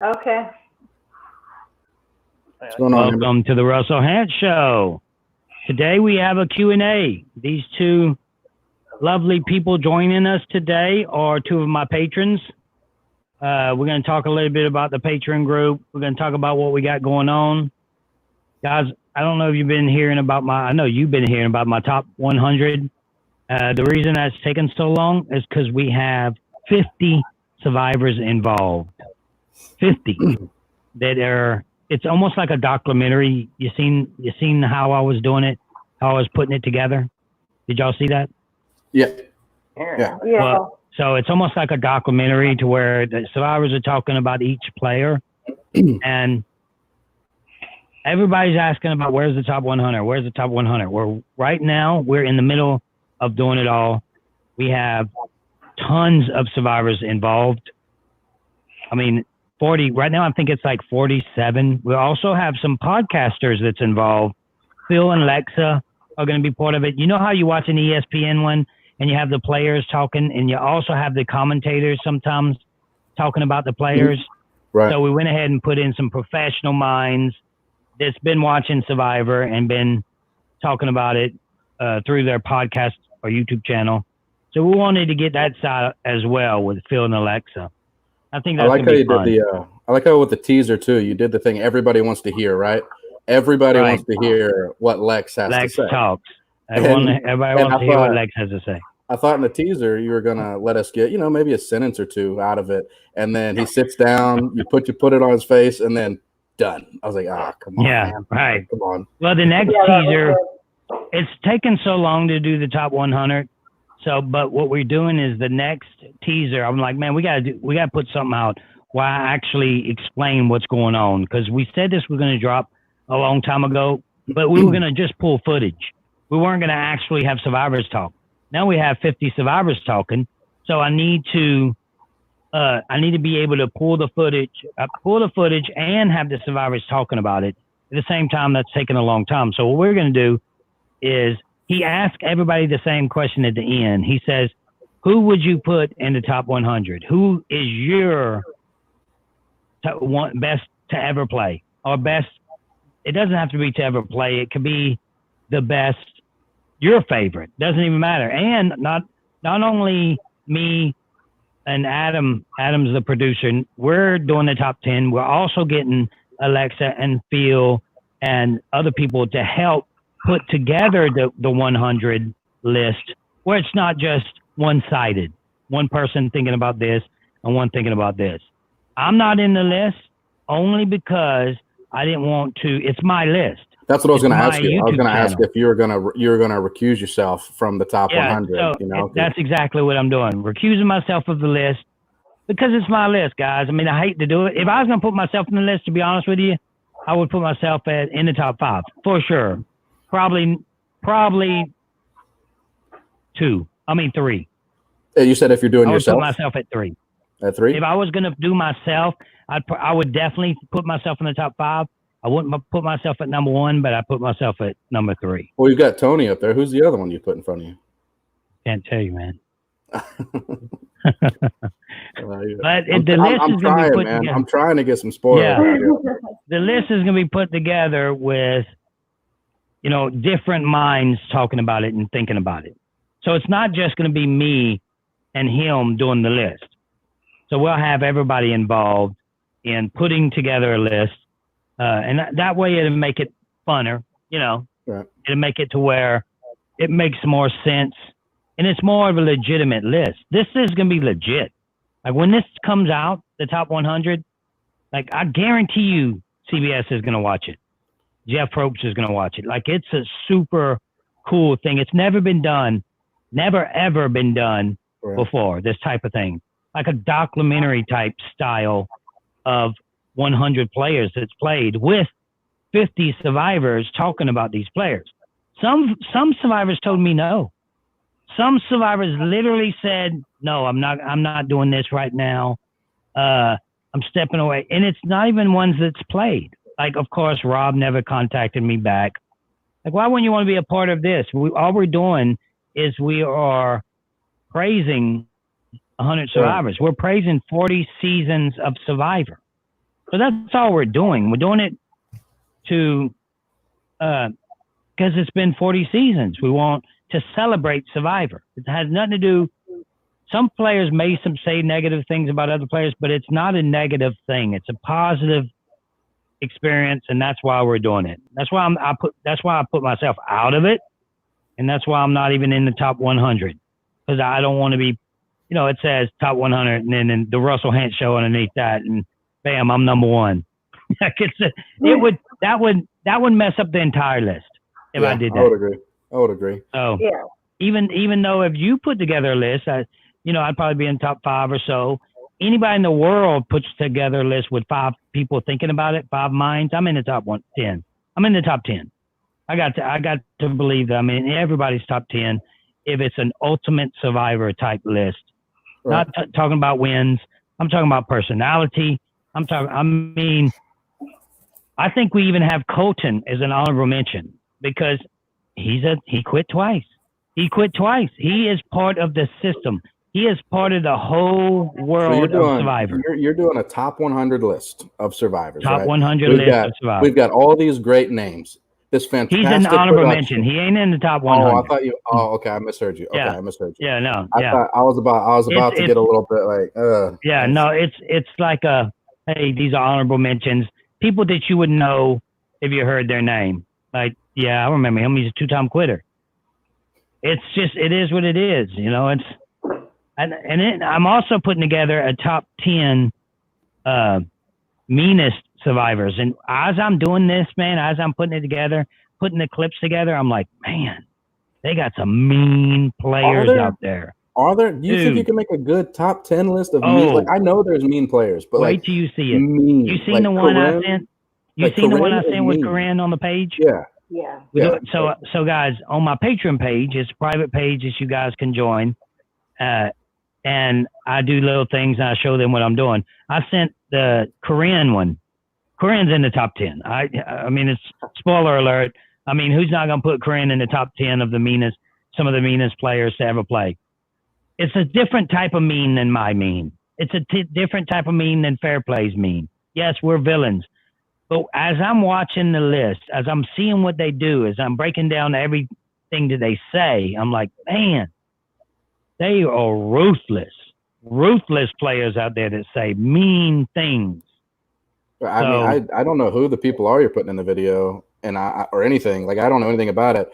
Okay. What's going on? Welcome to the Russell Hantz Show. Today we have a Q&A. These two lovely people joining us today are two of my patrons. We're going to talk a little bit about the Patron group. We're going to talk about what we got going on. Guys, I don't know if you've been hearing about I know you've been hearing about my top 100. The reason that's taken so long is because we have 50 survivors involved. 50 that are, it's almost like a documentary. You seen how I was doing it, how I was putting it together? Did y'all see that? Yeah. Well, so it's almost like a documentary to where the survivors are talking about each player and everybody's asking about where's the top 100? Where's the top 100? Right now, we're in the middle of doing it all. We have tons of survivors involved. I mean, 40, right now I think it's like 47. We also have some podcasters that's involved. Phil and Lexa are going to be part of it. You know how you watch an ESPN one and you have the players talking and you also have the commentators sometimes talking about the players? Right. So we went ahead and put in some professional minds that's been watching Survivor and been talking about it through their podcast or YouTube channel. So we wanted to get that side as well with Phil and Alexa. I think that's I like how you fun. did I like how with the teaser too, you did the thing everybody wants to hear, right? Everybody wants to hear what Lex has to say. Lex talks. Everybody wants to hear what Lex has to say. I thought in the teaser you were gonna let us get, maybe a sentence or two out of it, and then he sits down, you put it on his face, and then done. I was like, come on, man. Right. Come on. Well, the next teaser, it's taken so long to do the top 100. So, but what we're doing is the next teaser. I'm like, man, we gotta put something out where I actually explain what's going on, because we said this was gonna drop a long time ago, but we were gonna just pull footage. We weren't gonna actually have survivors talk. Now we have 50 survivors talking, so I need to be able to pull the footage and have the survivors talking about it at the same time. That's taken a long time. So what we're gonna do is, he asked everybody the same question at the end. He says, who would you put in the top 100? Who is your best to ever play? Or best, it doesn't have to be to ever play. It could be the best, your favorite. Doesn't even matter. And not only me and Adam's the producer, we're doing the top 10. We're also getting Alexa and Phil and other people to help put together the 100 list, where it's not just one-sided, one person thinking about this and one thinking about this. I'm not in the list only because I didn't want to. It's my list. That's what I was going to ask you. I was going to ask channel. if you were going to recuse yourself from the top 100. So that's exactly what I'm doing. Recusing myself of the list because it's my list, guys. I mean, I hate to do it. If I was going to put myself in the list, to be honest with you, I would put myself in the top 5 for sure. Probably 3. You said if you're doing yourself? I would put myself at 3. At 3? If I was going to do myself, I would definitely put myself in the top 5. I wouldn't put myself at number 1, but I put myself at number 3. Well, you've got Tony up there. Who's the other one you put in front of you? Can't tell you, man. But the list is going to be put together. I'm trying to get some spoilers. Yeah. The list is going to be put together with different minds talking about it and thinking about it. So it's not just going to be me and him doing the list. So we'll have everybody involved in putting together a list. And that way it'll make it funner, Right. It'll make it to where it makes more sense. And it's more of a legitimate list. This is going to be legit. Like when this comes out, the top 100, like I guarantee you CBS is going to watch it. Jeff Probst is going to watch it. Like it's a super cool thing. It's never been done, never ever been done before, this type of thing. Like a documentary type style of 100 players that's played with 50 survivors talking about these players. Some survivors told me no. Some survivors literally said, no, I'm not doing this right now. I'm stepping away. And it's not even ones that's played. Like, of course, Rob never contacted me back. Like, why wouldn't you want to be a part of this? All we're doing is we are praising 100 survivors. We're praising 40 seasons of Survivor. So that's all we're doing. We're doing it to, because it's been 40 seasons. We want to celebrate Survivor. It has nothing to do. Some players may say negative things about other players, but it's not a negative thing. It's a positive experience, and that's why we're doing it. That's why that's why I put myself out of it, and that's why I'm not even in the top 100, because I don't want to be. It says top 100, and then the Russell Hantz show underneath that, and bam, I'm number one. That would mess up the entire list if I did that. I would agree. So even though if you put together a list, I'd probably be in top 5 or so. Anybody in the world puts together a list with 5 people thinking about it, 5 minds. I'm in the top 10. I'm in the top 10. I got to believe that I'm in everybody's top 10 if it's an ultimate Survivor type list. Right. Not talking about wins. I'm talking about personality. I think we even have Colton as an honorable mention because he quit twice. He quit twice. He is part of the system. He is part of the whole world of Survivor. You're doing a top 100 list of survivors. Top right? 100 list of survivors. We've got all these great names. This fantastic. He's an honorable mention. He ain't in the top 100. Oh, I thought you. Oh, okay. I misheard you. Okay, yeah. I misheard you. Yeah, no. I thought I was about to get a little bit like. Yeah, no. It's like hey, these are honorable mentions. People that you would know if you heard their name. Like, yeah, I remember him. He's a 2-time quitter. It's just, it is what it is. I'm also putting together a top 10 meanest survivors. And as I'm doing this, man, as I'm putting it together, putting the clips together, I'm like, man, they got some mean players out there. Are there? Do you think you can make a good top 10 list of mean? Like, I know there's mean players, but wait till you see it. Mean. You seen the one I sent? You seen the one I sent with Corinne on the page? Yeah. So guys, on my Patreon page, it's a private page that you guys can join. And I do little things and I show them what I'm doing. I sent the Corinne one. Corinne's in the top 10. I mean, it's spoiler alert. I mean, who's not going to put Corinne in the top 10 of some of the meanest players to ever play? It's a different type of mean than my mean. It's a different type of mean than Fair Play's mean. Yes, we're villains. But as I'm watching the list, as I'm seeing what they do, as I'm breaking down everything that they say, I'm like, man, they are ruthless players out there that say mean things. I don't know who the people are you're putting in the video or anything. Like, I don't know anything about it.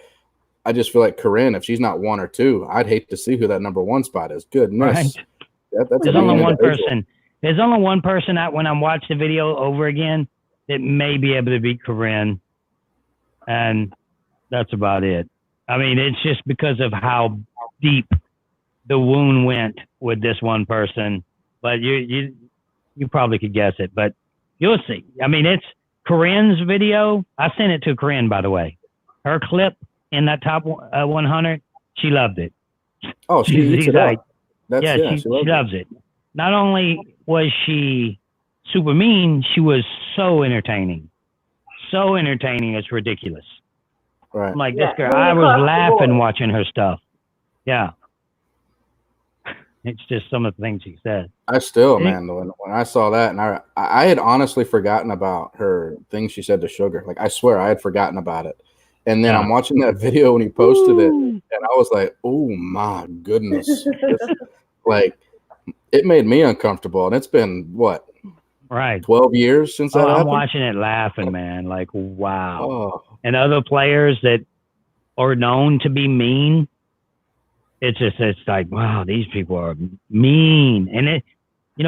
I just feel like Corinne, if she's not 1 or 2, I'd hate to see who that number 1 spot is. Goodness. Right. That's There's only one person. There's only one person when I'm watching the video over again that may be able to beat Corinne. And that's about it. I mean, it's just because of how deep the wound went with this one person. But you probably could guess it, but you'll see. I mean, it's Corinne's video. I sent it to Corinne, by the way. Her clip in that top 100, she loved it. Oh, she's like, she loves it. Not only was she super mean, she was so entertaining. So entertaining, it's ridiculous. Right. I'm like, this girl, I was laughing watching her stuff. Yeah. It's just some of the things she said. I still, man, when I saw that, and I had honestly forgotten about her things she said to Sugar. Like, I swear I had forgotten about it. And then I'm watching that video when he posted it, and I was like, oh my goodness. Like, it made me uncomfortable. And it's been, what? Right. 12 years since that happened? I'm watching it laughing, man. Like, wow. Oh. And other players that are known to be mean, it's like, wow, these people are mean. And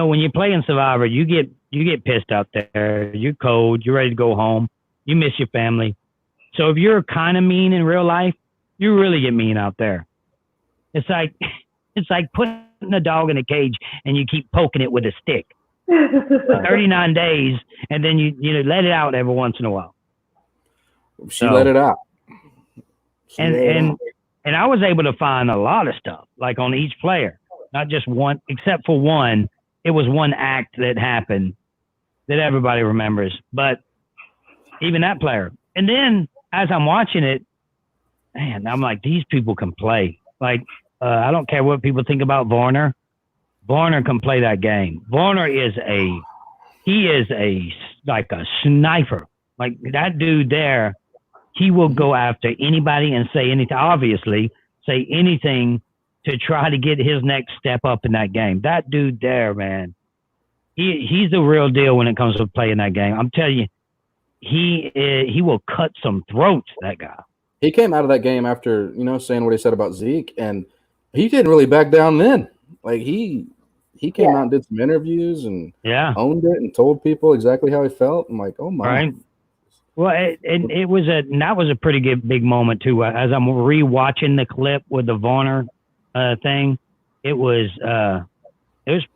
when you're playing Survivor, you get pissed out there. You're cold. You're ready to go home. You miss your family. So if you're kind of mean in real life, you really get mean out there. It's like putting a dog in a cage and you keep poking it with a stick. 39 days, and then you let it out every once in a while. She let it out. And I was able to find a lot of stuff, like on each player, not just one, except for one. It was one act that happened that everybody remembers, but even that player. And then as I'm watching it, man, I'm like, these people can play. Like, I don't care what people think about Varner. Varner can play that game. Varner is a he is like a sniper. Like that dude there, he will go after anybody and say anything. Obviously, say anything to try to get his next step up in that game. That dude there, man, he's the real deal when it comes to playing that game. I'm telling you, he will cut some throats. That guy. He came out of that game after saying what he said about Zeke, and he didn't really back down then. Like he came out and did some interviews and owned it and told people exactly how he felt. I'm like, oh my. Right. Well, it was that was a pretty big moment too. As I'm rewatching the clip with the Varner thing, it was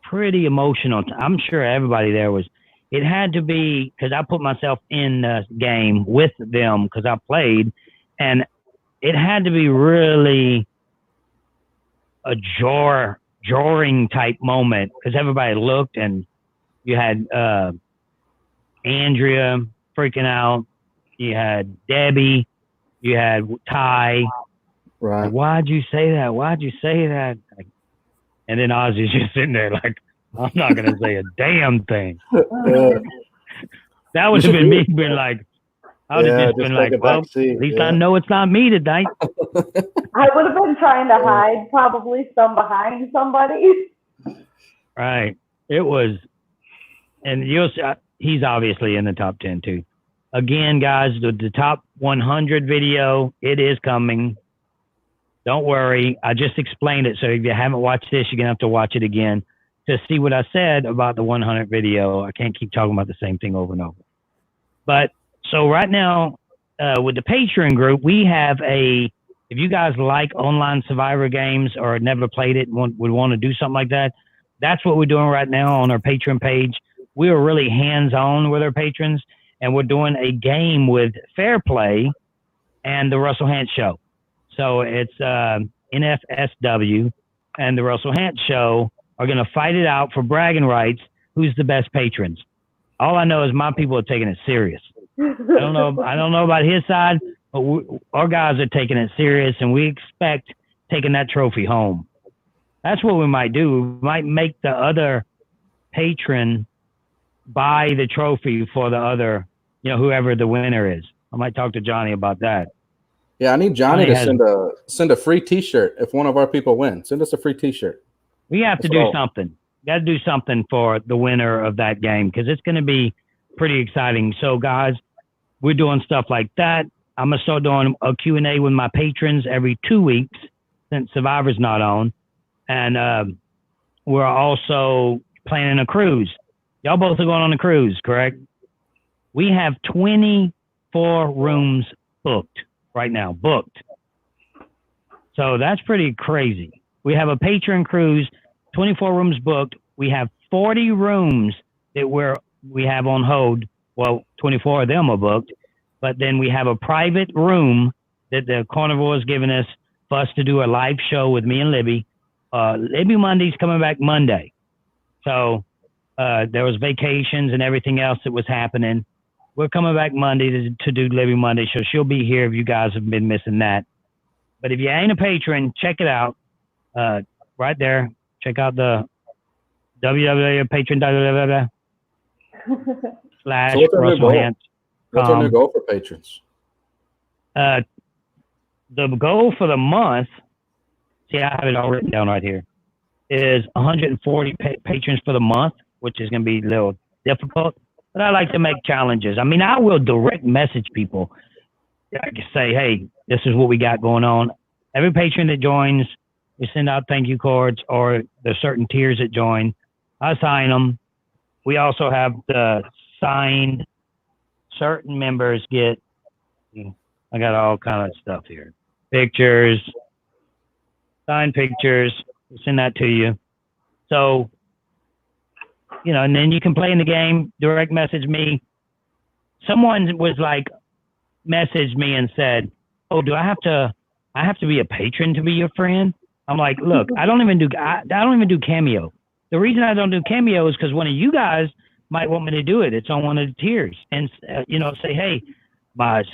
pretty emotional. I'm sure everybody there was. It had to be because I put myself in the game with them because I played, and it had to be really a jarring type moment because everybody looked and you had Andrea freaking out, you had Debbie, you had Ty. Right. Like, why'd you say that? Why'd you say that? Like, and then Ozzy's just sitting there like, I'm not gonna say a damn thing. That would have been me being like, I would have just been like, well, at least I know it's not me tonight. I would have been trying to hide probably some behind somebody. Right. It was, and he's obviously in the top 10 too. Again, guys, the top 100 video, it is coming. Don't worry. I just explained it. So if you haven't watched this, you're going to have to watch it again to see what I said about the 100 video. I can't keep talking about the same thing over and over. But so right now, with the Patreon group, we have if you guys like online Survivor games or never played it and would want to do something like that, that's what we're doing right now on our Patreon page. We are really hands-on with our patrons, and we're doing a game with Fair Play and the Russell Hantz Show. So it's NFSW and the Russell Hantz Show are going to fight it out for bragging rights. Who's the best patrons? All I know is my people are taking it serious. I don't know about his side, but our guys are taking it serious, and we expect taking that trophy home. That's what we might do. We might make the other patron buy the trophy for the other, whoever the winner is. I might talk to Johnny about that. Yeah, I need Johnny to send a free T-shirt if one of our people wins. Send us a free T-shirt. We have to do something. Got to do something for the winner of that game because it's going to be pretty exciting. So, guys, we're doing stuff like that. I'm going to start doing a Q&A with my patrons every 2 weeks since Survivor's not on. And we're also planning a cruise. Y'all both are going on a cruise, correct? We have 24 rooms booked right now, booked. So that's pretty crazy. We have a Patreon cruise, 24 rooms booked. We have 40 rooms that we have on hold. Well, 24 of them are booked. But then we have a private room that the carnivore has given us for us to do a live show with me and Libby. Libby Monday's coming back Monday. So there was vacations and everything else that was happening. We're coming back Monday to do Libby Monday, so she'll be here if you guys have been missing that. But if you ain't a patron, check it out right there. Check out the www.patron.com/Russell Hantz. What's our new goal for patrons? The goal for the month, see, I have it all written down right here, is 140 patrons for the month, which is going to be a little difficult. But I like to make challenges. I mean, I will direct message people. I can say, hey, this is what we got going on. Every patron that joins, we send out thank you cards, or there's certain tiers that join. I sign them. We also have the signed. Certain members get, I got all kind of stuff here. Pictures, signed pictures, we'll send that to you. So, and then you can play in the game, direct message me. Someone was like, messaged me and said, oh, I have to be a patron to be your friend? I'm like, look, I don't even do Cameo. The reason I don't do Cameo is because one of you guys might want me to do it. It's on one of the tiers, and say, hey, my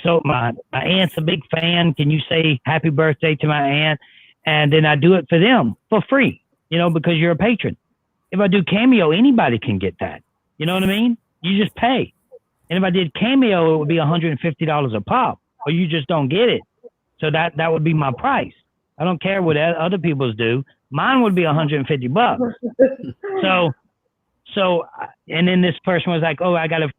aunt's a big fan. Can you say happy birthday to my aunt? And then I do it for them for free, because you're a patron. If I do Cameo, anybody can get that. You know what I mean? You just pay. And if I did Cameo, it would be $150 a pop, or you just don't get it. So that would be my price. I don't care what other people's do. Mine would be $150. So, and then this person was like, oh, I got to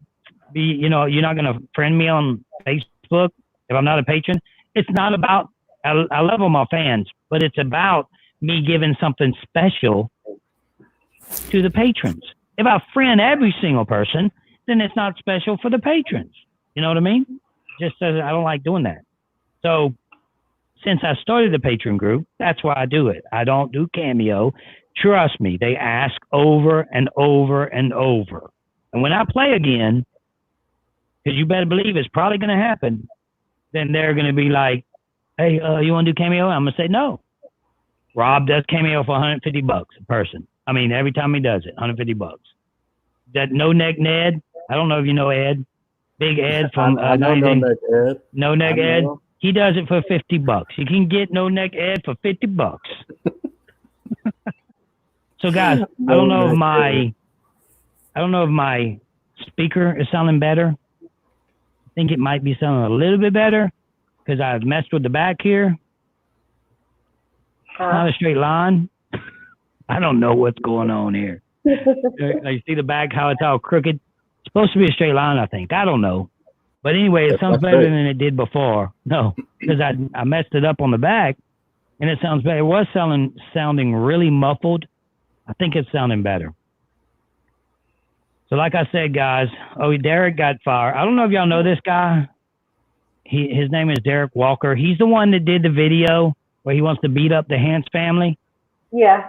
be, you're not going to friend me on Facebook if I'm not a patron. It's not about, I love all my fans, but it's about me giving something special to the patrons. If I friend every single person, then it's not special for the patrons. You know what I mean? Just I don't like doing that. So since I started the patron group, that's why I do it. I don't do Cameo. Trust me, they ask over and over and over. And when I play again, because you better believe it's probably going to happen, then they're going to be like, hey, you want to do Cameo? I'm going to say no. Rob does Cameo for $150 a person. I mean, every time he does it, $150. That No Neck Ned, I don't know if you know Ed, Big Ed from I know No Neck Ed. No Neck Ed. He does it for $50. You can get No Neck Ed for $50. So guys, I don't know if my speaker is sounding better. I think it might be sounding a little bit better because I've messed with the back here. It's not a straight line. I don't know what's going on here. You see the back, how it's all crooked? It's supposed to be a straight line, I think. I don't know. But anyway, it sounds better than it did before. No, because I messed it up on the back, and it sounds better. It was sounding really muffled. I think it's sounding better. So like I said, guys, Derek got fired. I don't know if y'all know this guy. His name is Derek Walker. He's the one that did the video where he wants to beat up the Hantz family. Yeah.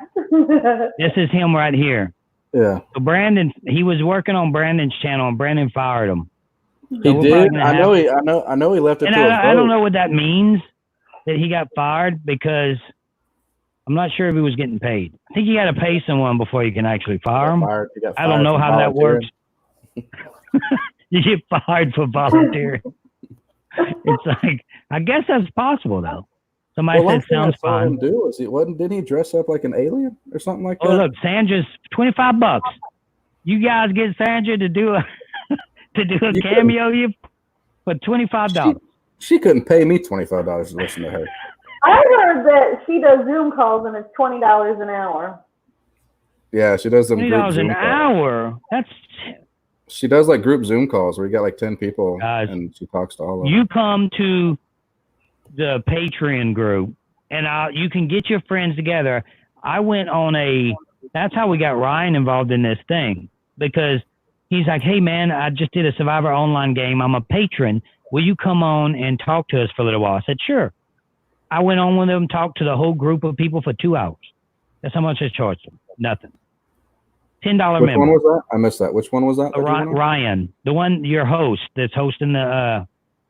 This is him right here. Yeah. So Brandon, he was working on Brandon's channel, and Brandon fired him. He did. I know he left it. And I don't know what that means that he got fired, because I'm not sure if he was getting paid. I think you got to pay someone before you can actually fire him. I don't know how that works. You get fired for volunteering. It's like, I guess that's possible though. Somebody said sounds fine. Didn't he dress up like an alien or something like that? Oh look, Sandra's $25. You guys get Sandra to do a cameo for $25. She couldn't pay me $25 to listen to her. I heard that she does Zoom calls and it's $20 an hour. Yeah, she does them group $20 Zoom an calls. hour. She does like group Zoom calls where you got like 10 people, guys, and she talks to all of them. You come to the Patreon group, and you can get your friends together. I went on that's how we got Ryan involved in this thing, because he's like, hey man, I just did a Survivor online game. I'm a patron. Will you come on and talk to us for a little while? I said, sure. I went on with them, talked to the whole group of people for 2 hours. That's how much I charged them. Nothing. $10 member. Which one was that? I missed that. Which one was that? Ryan, the one, your host that's hosting the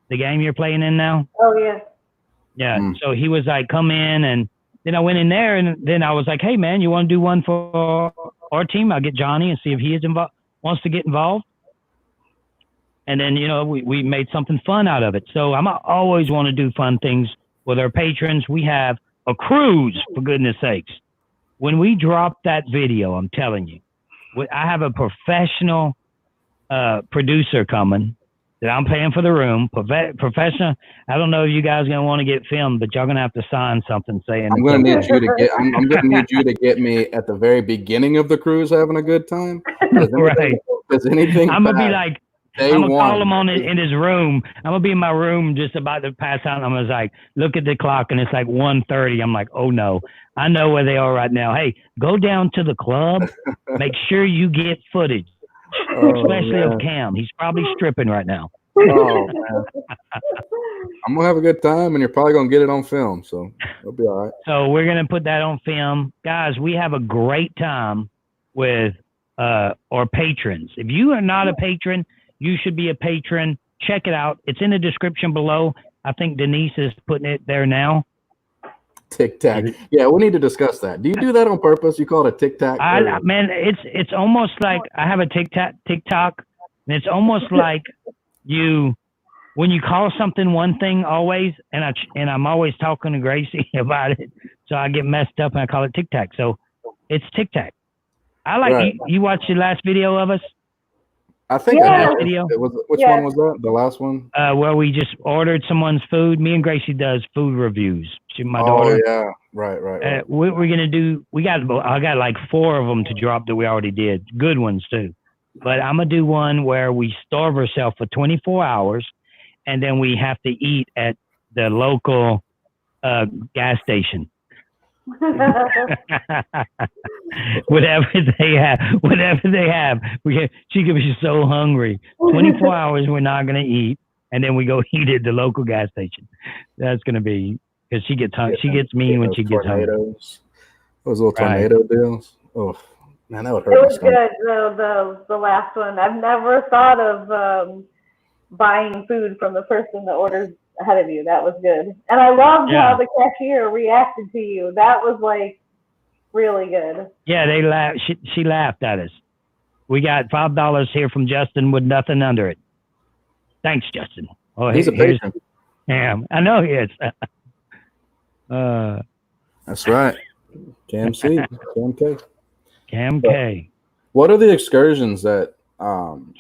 game you're playing in now. Oh yeah. Yeah. So he was like, come in, and then I went in there, and then I was like, hey man, you want to do one for our team? I'll get Johnny and see if he is wants to get involved. And then, we made something fun out of it. So I always want to do fun things with our patrons. We have a cruise, for goodness sakes. When we drop that video, I'm telling you, I have a professional producer coming that I'm paying for the room. Professional. I don't know if you guys are gonna want to get filmed, but y'all gonna have to sign something saying. I'm gonna need you to get. I'm gonna need you to get me at the very beginning of the cruise, having a good time. Right. Because anything. I'm gonna be like. I'm gonna call him in his room. I'm gonna be in my room just about to pass out. And I'm gonna like, look at the clock, and it's like 1:30. I'm like, oh no, I know where they are right now. Hey, go down to the club. Make sure you get footage, especially of Cam. He's probably stripping right now. Oh man, I'm gonna have a good time, and you're probably gonna get it on film, so it'll be all right. So we're gonna put that on film, guys. We have a great time with our patrons. If you are not a patron, you should be a patron. Check it out. It's in the description below. I think Denise is putting it there now. Tic-Tac. Yeah, we need to discuss that. Do you do that on purpose? You call it a Tic-Tac? Man, it's almost like I have a TikTok, and it's almost like when you call something one thing always, and I'm always talking to Gracie about it, so I get messed up and I call it Tic-Tac. So it's Tic-Tac. I like right. You watched the last video of us? I think Yeah. I did. Video? It was, which Yeah. one was that? The last one? Where we just ordered someone's food. Me and Gracie does food reviews. She, my daughter. Oh yeah, right. What we're gonna do? I got like 4 of them to drop that we already did. Good ones too. But I'm gonna do one where we starve ourselves for 24 hours, and then we have to eat at the local gas station. whatever they have. She could be so hungry. 24 hours we're not gonna eat, and then we go eat at the local gas station. That's gonna be because she gets hungry. She gets mean when she gets hungry. Those little tornado deals. Oh man, that would hurt. It was good. The last one. I've never thought of buying food from the person that orders ahead of you. That was good, and I loved how the cashier reacted to you. That was like really good. Yeah, they laughed. She laughed at us. We got $5 here from Justin with nothing under it. Thanks, Justin. Oh, he's a patron. Yeah, I know he is. That's right. Cam C, Cam K. What are the excursions that Cam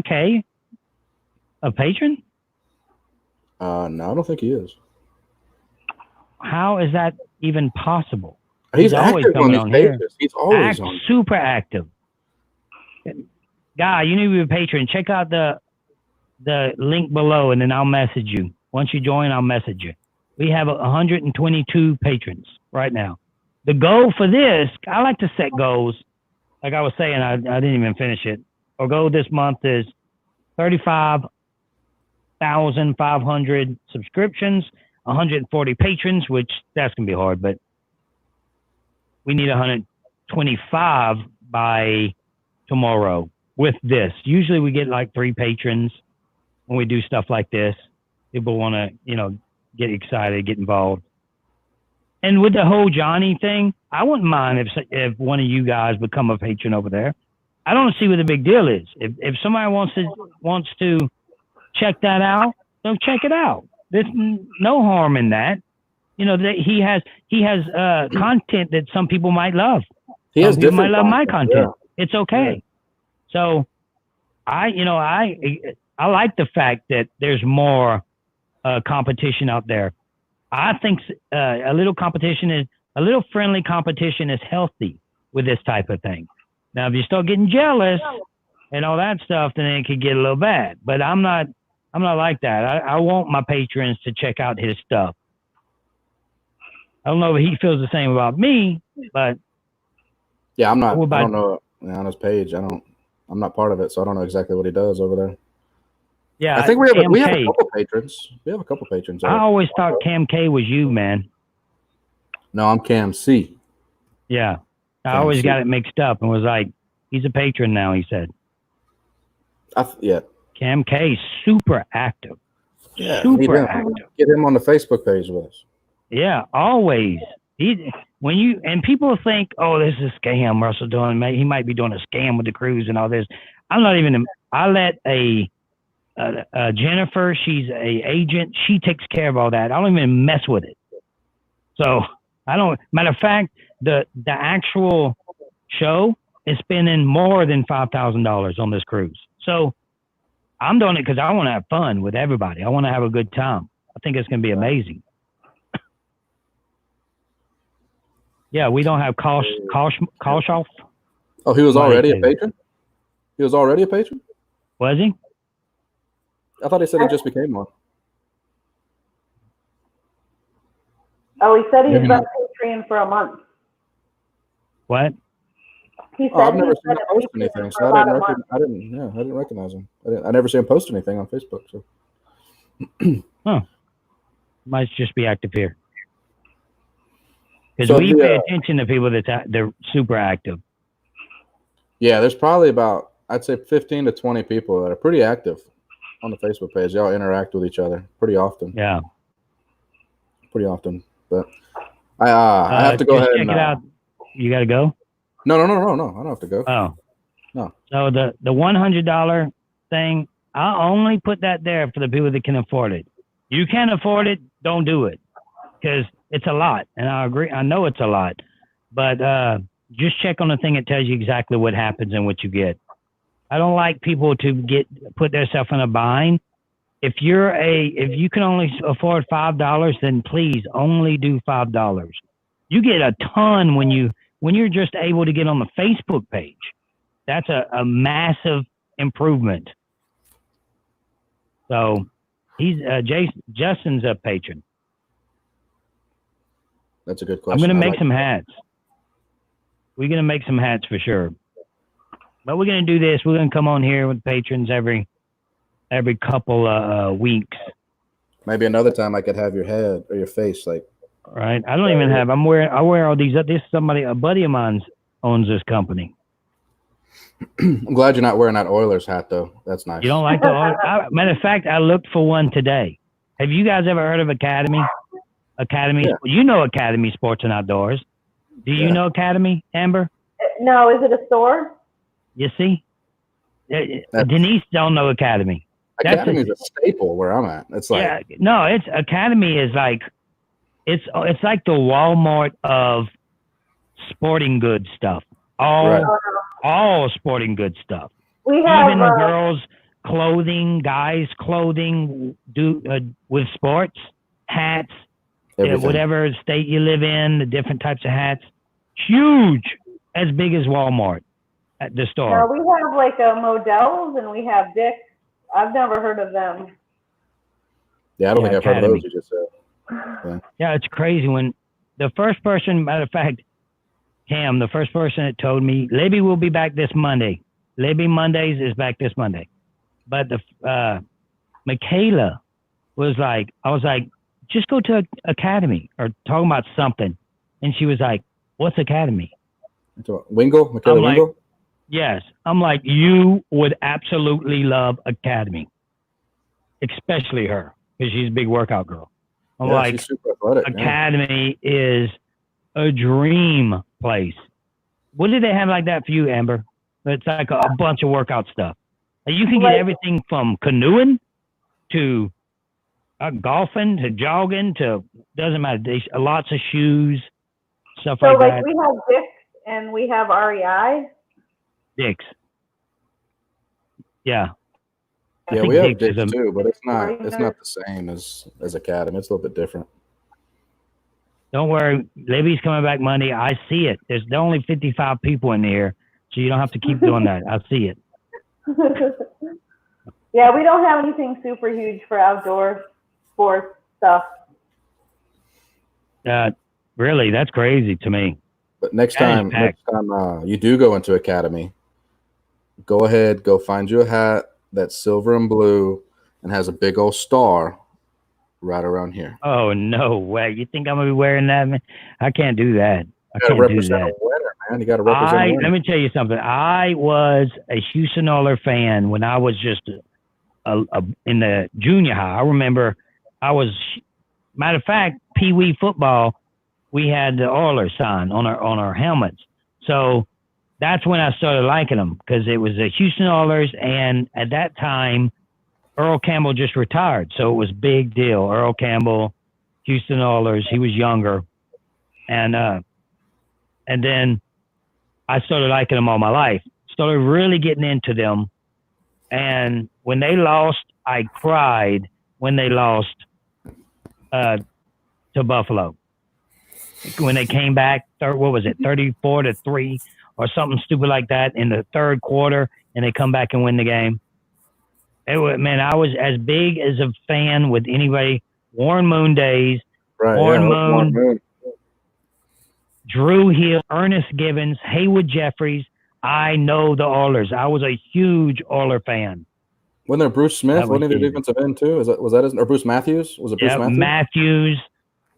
K a patron? No, I don't think he is. How is that even possible? He's always coming on here. He's always on. Super active. Guy, you need to be a patron. Check out the link below, and then I'll message you. Once you join, I'll message you. We have 122 patrons right now. The goal for this, I like to set goals. Like I was saying, I didn't even finish it. Our goal this month is 35,500 subscriptions, 140 patrons, which that's going to be hard, but we need 125 by tomorrow with this. Usually we get like 3 patrons when we do stuff like this. People want to, get excited, get involved. And with the whole Johnny thing, I wouldn't mind if one of you guys become a patron over there. I don't see what the big deal is. If somebody wants to check that out, then check it out. There's no harm in that. He has content that some people might love. Some people might love my content. Yeah. It's okay. Yeah. So I like the fact that there's more competition out there. I think a little friendly competition is healthy with this type of thing. Now, if you start getting jealous and all that stuff, then it could get a little bad. But I'm not like that. I want my patrons to check out his stuff. I don't know if he feels the same about me, but yeah, I don't know on his page. I'm not part of it, so I don't know exactly what he does over there. Yeah, I think we have a couple patrons. We have a couple patrons. I always thought Cam K was you, man. No, I'm Cam C. Yeah, I always got it mixed up and was like, he's a patron now. He said. Yeah. Cam K, super active. Yeah, super active. Get him on the Facebook page with us. Yeah, always. People think, oh, this is a scam Russell doing. He might be doing a scam with the cruise and all this. I'm not even. I let Jennifer, she's a agent. She takes care of all that. I don't even mess with it. So I don't. Matter of fact, the actual show is spending more than $5,000 on this cruise. So I'm doing it because I want to have fun with everybody. I want to have a good time. I think it's going to be amazing. Yeah, we don't have Kalshoff. Oh, he was already a patron? He was already a patron? Was he? I thought he said he just became one. Oh, he said he's been Patreon for a month. What? He said I've never seen him post anything, so I didn't recognize him. I never see him post anything on Facebook. So. Huh. Might just be active here. Because we pay attention to people they're super active. Yeah, there's probably about, I'd say 15 to 20 people that are pretty active on the Facebook page. Y'all interact with each other pretty often. Yeah. Pretty often. But I have to go ahead and check it out. You got to go? No. I don't have to go. Oh. No. So the $100 thing, I only put that there for the people that can afford it. You can't afford it, don't do it. Because it's a lot. And I agree. I know it's a lot. But just check on the thing that tells you exactly what happens and what you get. I don't like people to put themselves in a bind. If you can only afford $5, then please only do $5. You get a ton when you're just able to get on the Facebook page. That's a massive improvement. So Justin's a patron. That's a good question. I'm gonna make some hats. We're gonna make some hats for sure. But we're gonna do this. We're gonna come on here with patrons every couple weeks. Maybe another time I could have your head or your face, like. Right. I don't even have. I wear all these. This a buddy of mine owns this company. I'm glad you're not wearing that Oilers hat though. That's nice. You don't like the Oilers? Matter of fact, I looked for one today. Have you guys ever heard of Academy? Academy. Yeah. You know Academy Sports and Outdoors. Do you know Academy, Amber? No. Is it a store? You see, Denise don't know Academy. Academy is a staple where I'm at. It's like it's Academy is like it's like the Walmart of sporting goods stuff. All sporting goods stuff. We have even girls' clothing, guys' clothing, with sports, hats, whatever state you live in, the different types of hats. Huge, as big as Walmart at the store. No, we have like Models and we have Dick's. I've never heard of them. Yeah, I don't think I've heard of those you just said. Yeah, it's crazy when the first person, matter of fact, Cam, the first person that told me, Libby will be back this Monday. Libby Mondays is back this Monday. But Michaela was like, I was like, just go to Academy or talking about something. And she was like, what's Academy? Wingle? Michaela Wingle? Like, yes. I'm like, you would absolutely love Academy. Especially her, because she's a big workout girl. I'm like, she's super athletic, Academy is a dream place. What do they have like that for you, Amber? It's like a bunch of workout stuff. And you can get everything from canoeing to golfing to jogging to, doesn't matter. Lots of shoes, stuff like that. So we have Dick's and we have REI. Dick's. Yeah. Yeah, we have Dick's too, but it's not the same as Academy. It's a little bit different. Don't worry, Libby's coming back Monday. I see it. There's only 55 people in here, so you don't have to keep doing that. I see it. Yeah, we don't have anything super huge for outdoor sports stuff. Really, that's crazy to me. But next time you do go into Academy, go ahead, go find you a hat that's silver and blue and has a big old star right around here. Oh, no way. You think I'm going to be wearing that, man? I can't do that. I can't do that. Winner, man. You got to represent a winner. Let me tell you something. I was a Houston Oilers fan when I was just in the junior high. I remember matter of fact, Pee Wee football, we had the Oilers sign on our helmets. So that's when I started liking them, because it was the Houston Oilers, and at that time, Earl Campbell just retired, so it was a big deal. Earl Campbell, Houston Oilers, he was younger. And then I started liking them all my life. Started really getting into them. And when they lost, I cried when they lost to Buffalo. When they came back, 34-3 or something stupid like that in the third quarter, and they come back and win the game. I was as big as a fan with anybody. Warren Moon days. Right, Warren Moon. Drew Hill, Ernest Gibbons, Haywood Jeffries. I know the Oilers. I was a huge Oiler fan. Wasn't there Bruce Smith? Wasn't he the defensive end too? Was that his, or Bruce Matthews? Was it Bruce Matthews? Matthews.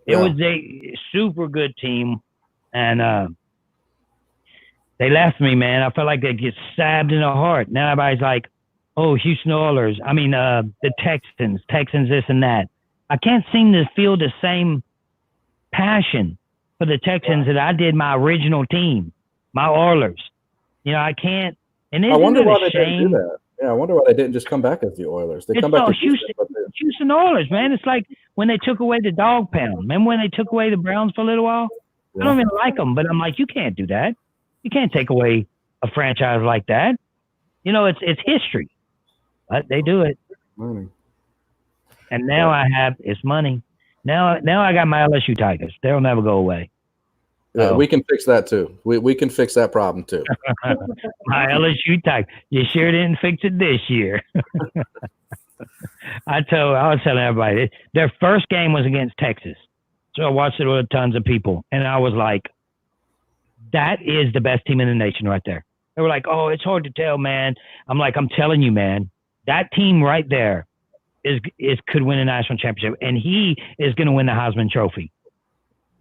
It was a super good team, and they left me, man. I felt like they get stabbed in the heart. Now everybody's like, "Oh, Houston Oilers." I mean, the Texans, this and that. I can't seem to feel the same passion for the Texans that I did my original team, my Oilers. You know, I can't. And I wonder why they didn't do that. Yeah, I wonder why they didn't just come back as the Oilers. They come back to Houston Oilers, man. It's like when they took away the dog pound. Remember when they took away the Browns for a little while? Yeah. I don't even like them, but I'm like, you can't do that. You can't take away a franchise like that. You know, it's history, but they do it. Money. And now it's money. Now I got my LSU Tigers. They'll never go away. Yeah, we can fix that too. We can fix that problem too. My LSU Tigers. You sure didn't fix it this year. I was telling everybody their first game was against Texas. So I watched it with tons of people, and I was like, that is the best team in the nation right there. They were like, oh, it's hard to tell, man. I'm like, I'm telling you, man, that team right there could win a national championship, and he is going to win the Heisman Trophy.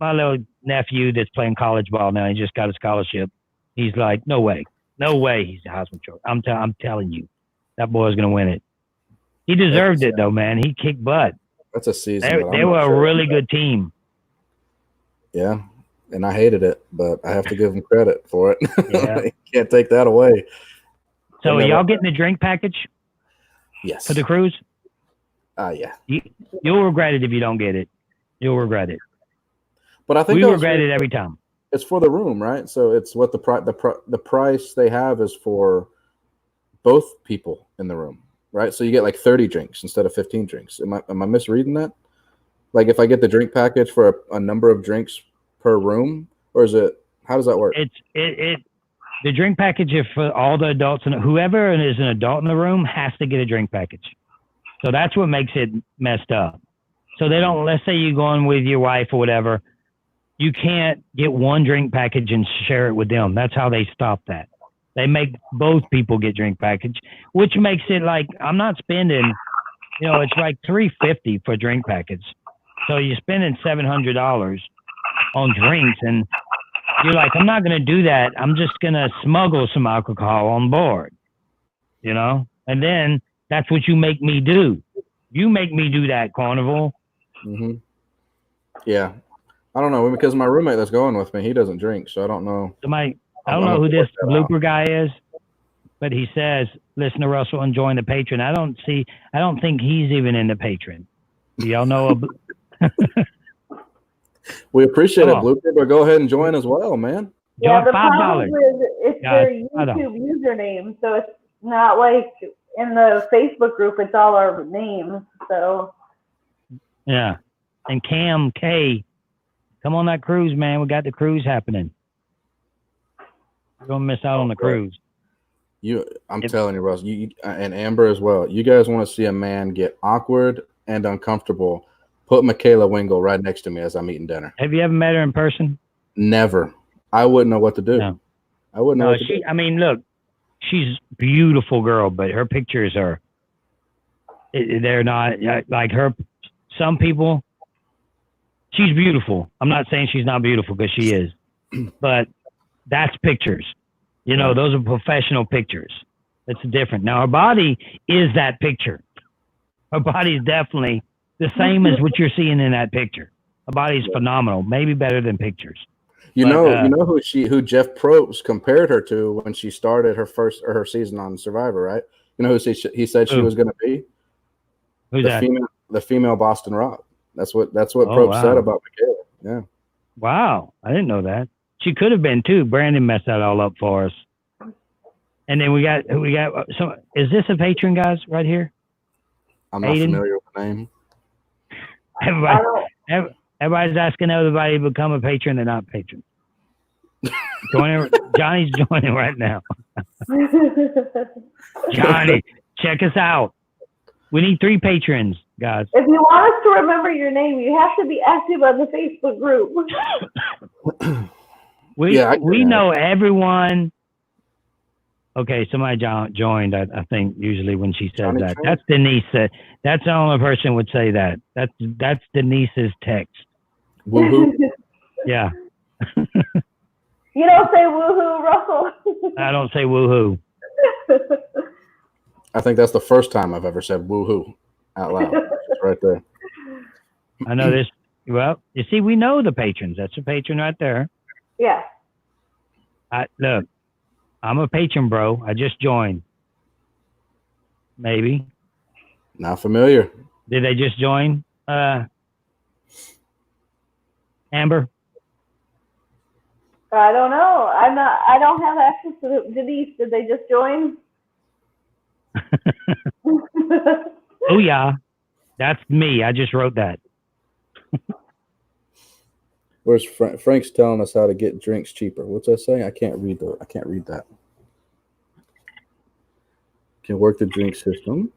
My little nephew that's playing college ball now, he just got a scholarship. He's like, no way he's the Heisman Trophy. I'm telling you, that boy's going to win it. He deserved it, though, man. He kicked butt. That's a season. They were a really good team. Yeah, and I hated it, but I have to give them credit for it. Yeah. Can't take that away. So are y'all getting the drink package? Yes. For the cruise? Yeah. You'll regret it if you don't get it. You'll regret it. But I think we regret it every time. It's for the room, right? So it's what the price they have is for both people in the room, right? So you get like 30 drinks instead of 15 drinks. Am I misreading that? Like if I get the drink package for a number of drinks per room, or is it? How does that work? The drink package is for all the adults, and whoever is an adult in the room has to get a drink package. So that's what makes it messed up. So they don't. Let's say you're going with your wife or whatever. You can't get one drink package and share it with them. That's how they stop that. They make both people get drink package, which makes it like I'm not spending. It's like $350 for a drink package. So you're spending $700 on drinks, and you're like, I'm not going to do that. I'm just going to smuggle some alcohol on board, And then that's what you make me do. You make me do that, Carnival. Mm-hmm. Yeah. I don't know, because my roommate that's going with me, he doesn't drink, so I don't know. I don't know who this blooper guy is, but he says, listen to Russell and join the Patron. I don't think he's even in the Patron. Do y'all know? We appreciate it, Blooper, but go ahead and join as well, man. Yeah, the problem is it's their YouTube username, so it's not like in the Facebook group, it's all our names, so. Yeah, and Cam K, come on that cruise, man. We got the cruise happening. You're gonna miss out on the cruise. I'm telling you, Russ, you and Amber as well. You guys want to see a man get awkward and uncomfortable? Put Michaela Wingle right next to me as I'm eating dinner. Have you ever met her in person? Never. I wouldn't know what to do. No. I wouldn't know what to do. I mean, look, she's a beautiful girl, but her pictures they're not like her. Some people, she's beautiful. I'm not saying she's not beautiful because she is, but that's pictures. Those are professional pictures. It's different. Now, her body is that picture. Her body is definitely the same as what you're seeing in that picture. Her body's phenomenal, maybe better than pictures. You know who Jeff Probst compared her to when she started her season on Survivor, right? You know who he said she was going to be? Who's that? The female Boston Rob. That's what Probst said about Michaela. Yeah. Wow, I didn't know that. She could have been too. Brandon messed that all up for us. And then we got. So is this a patron, guys, right here? I'm not familiar with the name. Everybody's asking everybody to become a patron. They're not patrons. Johnny's joining right now. Johnny, check us out. We need 3 patrons, guys. If you want us to remember your name, you have to be active on the Facebook group. We know everyone. Okay, somebody joined, I think, usually when she says that. That's Denise. That's the only person would say that. That's Denise's text. Woohoo. Yeah. You don't say woohoo, Russell. I don't say woohoo. I think that's the first time I've ever said woohoo out loud. It's right there. I know this. Well, you see, we know the patrons. That's a patron right there. Yeah. Look, I'm a patron, bro. I just joined. Maybe. Not familiar. Did they just join? Amber? I don't know. I don't have access to Denise. Did they just join? Oh yeah, that's me. I just wrote that. Where's Frank's telling us how to get drinks cheaper? What's that saying? I can't read that. Can work the drink system.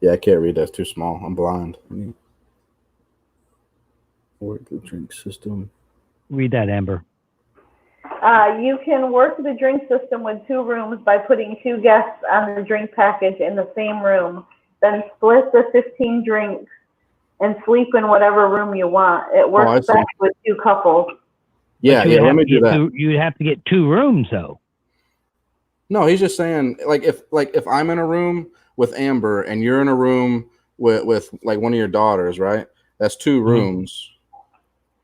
Yeah, I can't read. That's too small. I'm blind. Work the drink system. Read that, Amber. You can work the drink system with 2 rooms by putting 2 guests on the drink package in the same room, then split the 15 drinks and sleep in whatever room you want. It works best with 2 couples. Yeah, let me do that. You'd have to get 2 rooms, though. No, he's just saying, if I'm in a room with Amber and you're in a room with like one of your daughters, right? That's 2 rooms.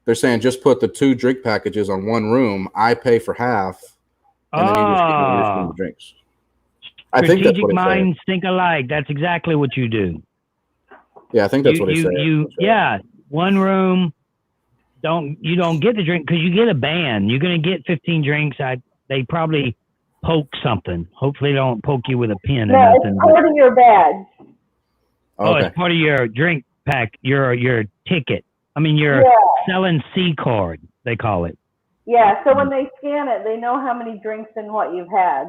They're saying just put the 2 drink packages on one room. I pay for half, and then you just get the drinks. I think that's what it's saying. Minds think alike. That's exactly what you do. Yeah, I think that's what he's saying. Yeah, one room. You don't get the drink because you get a ban. You're gonna get 15 drinks. They probably poke something. Hopefully, they don't poke you with a pin or nothing. It's part of your badge. Oh, it's part of your drink pack. Your ticket. I mean, your selling C card, they call it. Yeah, so when they scan it, they know how many drinks and what you've had.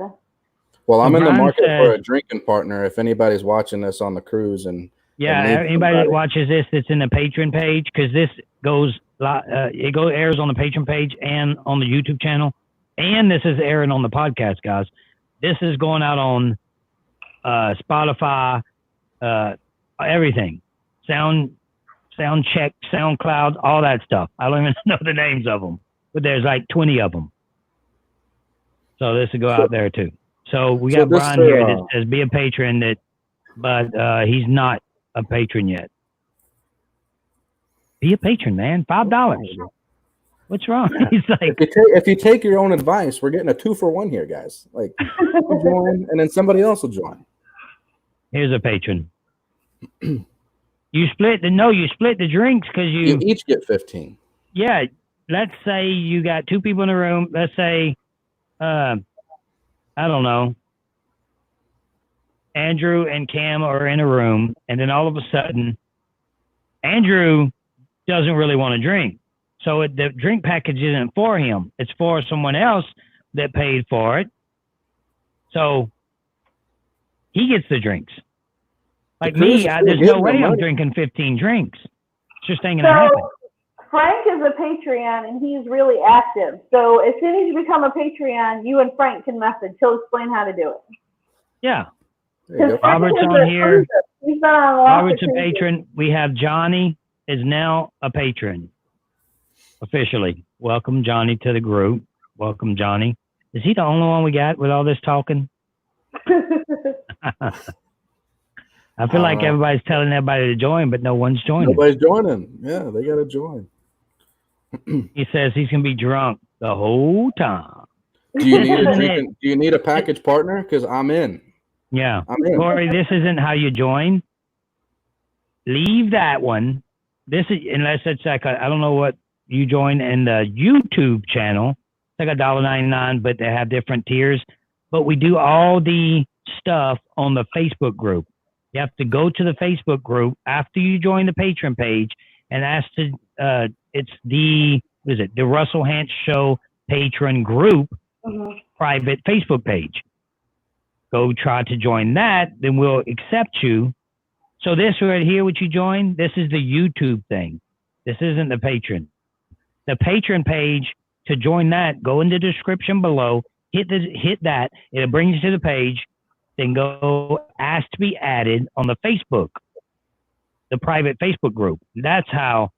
Well, I'm in the market for a drinking partner. If anybody's watching this on the cruise anybody that watches this that's in the Patron page, because this airs on the Patron page and on the YouTube channel, and this is airing on the podcast, guys. This is going out on Spotify, everything, Sound Check, SoundCloud, all that stuff. I don't even know the names of them, but there's like 20 of them. So this will go out there too. So we got Brian here that says be a patron, but he's not a patron yet. Be a patron, man. $5. What's wrong? He's like, if you take your own advice, we're getting a 2-for-1 here, guys. Like, you join, and then somebody else will join. Here's a patron. You split the drinks because you each get 15. Yeah, let's say you got 2 people in the room. Let's say, I don't know, Andrew and Cam are in a room, and then all of a sudden, Andrew doesn't really want to drink. So the drink package isn't for him. It's for someone else that paid for it. So he gets the drinks. Like me, there's no way I'm drinking 15 drinks. It's just ain't gonna happen. Frank is a Patreon, and he's really active. So as soon as you become a Patreon, you and Frank can message. He'll explain how to do it. Yeah. Robert's on here. He's been on Robert's a patron. We have Johnny is now a patron. Officially. Welcome, Johnny, to the group. Welcome, Johnny. Is he the only one we got with all this talking? I feel like everybody's telling everybody to join, but no one's joining. Nobody's joining. Yeah, they got to join. He says he's going to be drunk the whole time. Do you need a package partner? Because I'm in. Yeah. I'm in. Corey, this isn't how you join. Leave that one. This is, unless it's like, I don't know what you join in the YouTube channel. It's like $1.99, but they have different tiers. But we do all the stuff on the Facebook group. You have to go to the Facebook group after you join the Patron page and ask to, it's the Russell Hantz Show Patron group private Facebook page. Go try to join that, then we'll accept you. So this right here, what you join, this is the YouTube thing. This isn't the Patron. The Patron page, to join that, go in the description below, hit that, it'll bring you to the page. Then go ask to be added on the Facebook, the private Facebook group. That's how,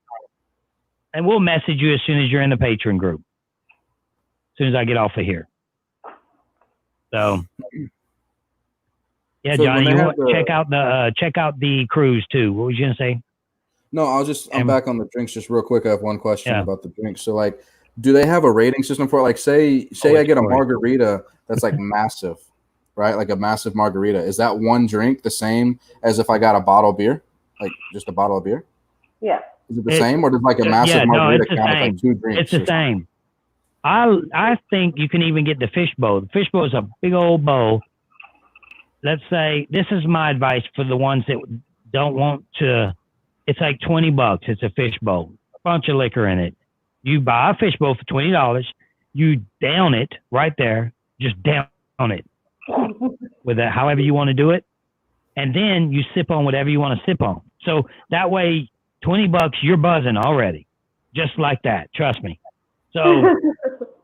and we'll message you as soon as you're in the Patron group. As soon as I get off of here. So, yeah, Johnny, you want check out the cruise too. What was you gonna say? No, I'm back on the drinks just real quick. I have one question about the drinks. So, like, do they have a rating system for it? Like, say I get a margarita that's like massive. Right? Like a massive margarita. Is that one drink the same as if I got a bottle of beer? Like just a bottle of beer? Yeah. Is it the same? Or does like a massive margarita count as like 2 drinks? It's the same. I think you can even get the fishbowl. The fishbowl is a big old bowl. Let's say, this is my advice for the ones that don't want to. It's like $20. It's a fishbowl, a bunch of liquor in it. You buy a fishbowl for $20. You down it right there. Just down it with it, however you want to do it, and then you sip on whatever you want to sip on. So that way, $20, you're buzzing already, just like that. Trust me. So,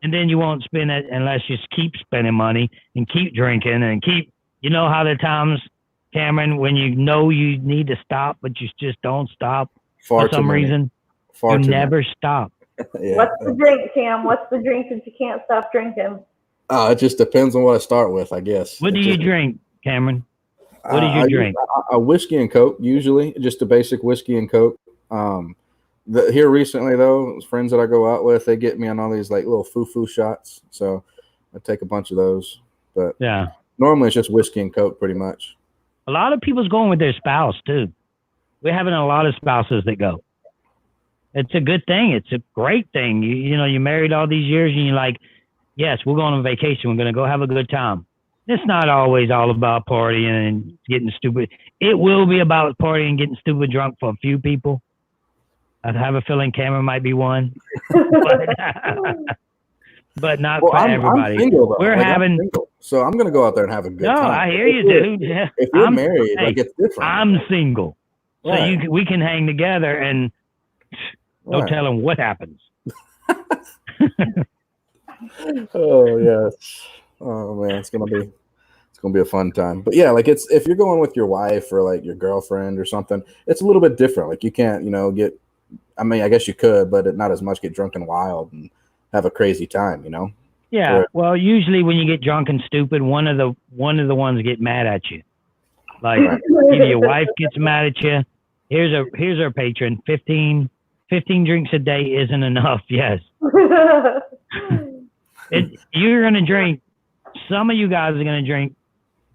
and then you won't spend it unless you keep spending money and keep drinking and keep. You know how the times, Cameron, when you know you need to stop, but you just don't stop for some reason. You never stop. Yeah. What's the drink, Cam? What's the drink that you can't stop drinking? It just depends on what I start with, I guess. What do you drink, Cameron? What do you drink? A whiskey and Coke, usually, just a basic whiskey and Coke. Here recently, though, friends that I go out with, they get me on all these like little foo-foo shots, so I take a bunch of those. But yeah, normally it's just whiskey and Coke, pretty much. A lot of people's going with their spouse too. We're having a lot of spouses that go. It's a good thing. It's a great thing. You know, you married all these years, and you're like, yes, we're going on vacation. We're going to go have a good time. It's not always all about partying and getting stupid. It will be about partying and getting stupid drunk for a few people. I have a feeling Cameron might be one, but not for everybody. I'm single, we're having, single, so I'm going to go out there and have a good time. No, I hear you, dude. If you're married, like it's different. I'm single, so we can hang together and no telling what happens. Oh yes. Oh man, it's gonna be a fun time. But yeah, like if you're going with your wife or like your girlfriend or something, it's a little bit different. Like you can't, get. I mean, I guess you could, but not as much. Get drunk and wild and have a crazy time, Yeah. Well, usually when you get drunk and stupid, one of the ones get mad at you. Like either your wife gets mad at you. Here's our patron. 15 drinks a day isn't enough. Yes. You're going to drink. Some of you guys are going to drink.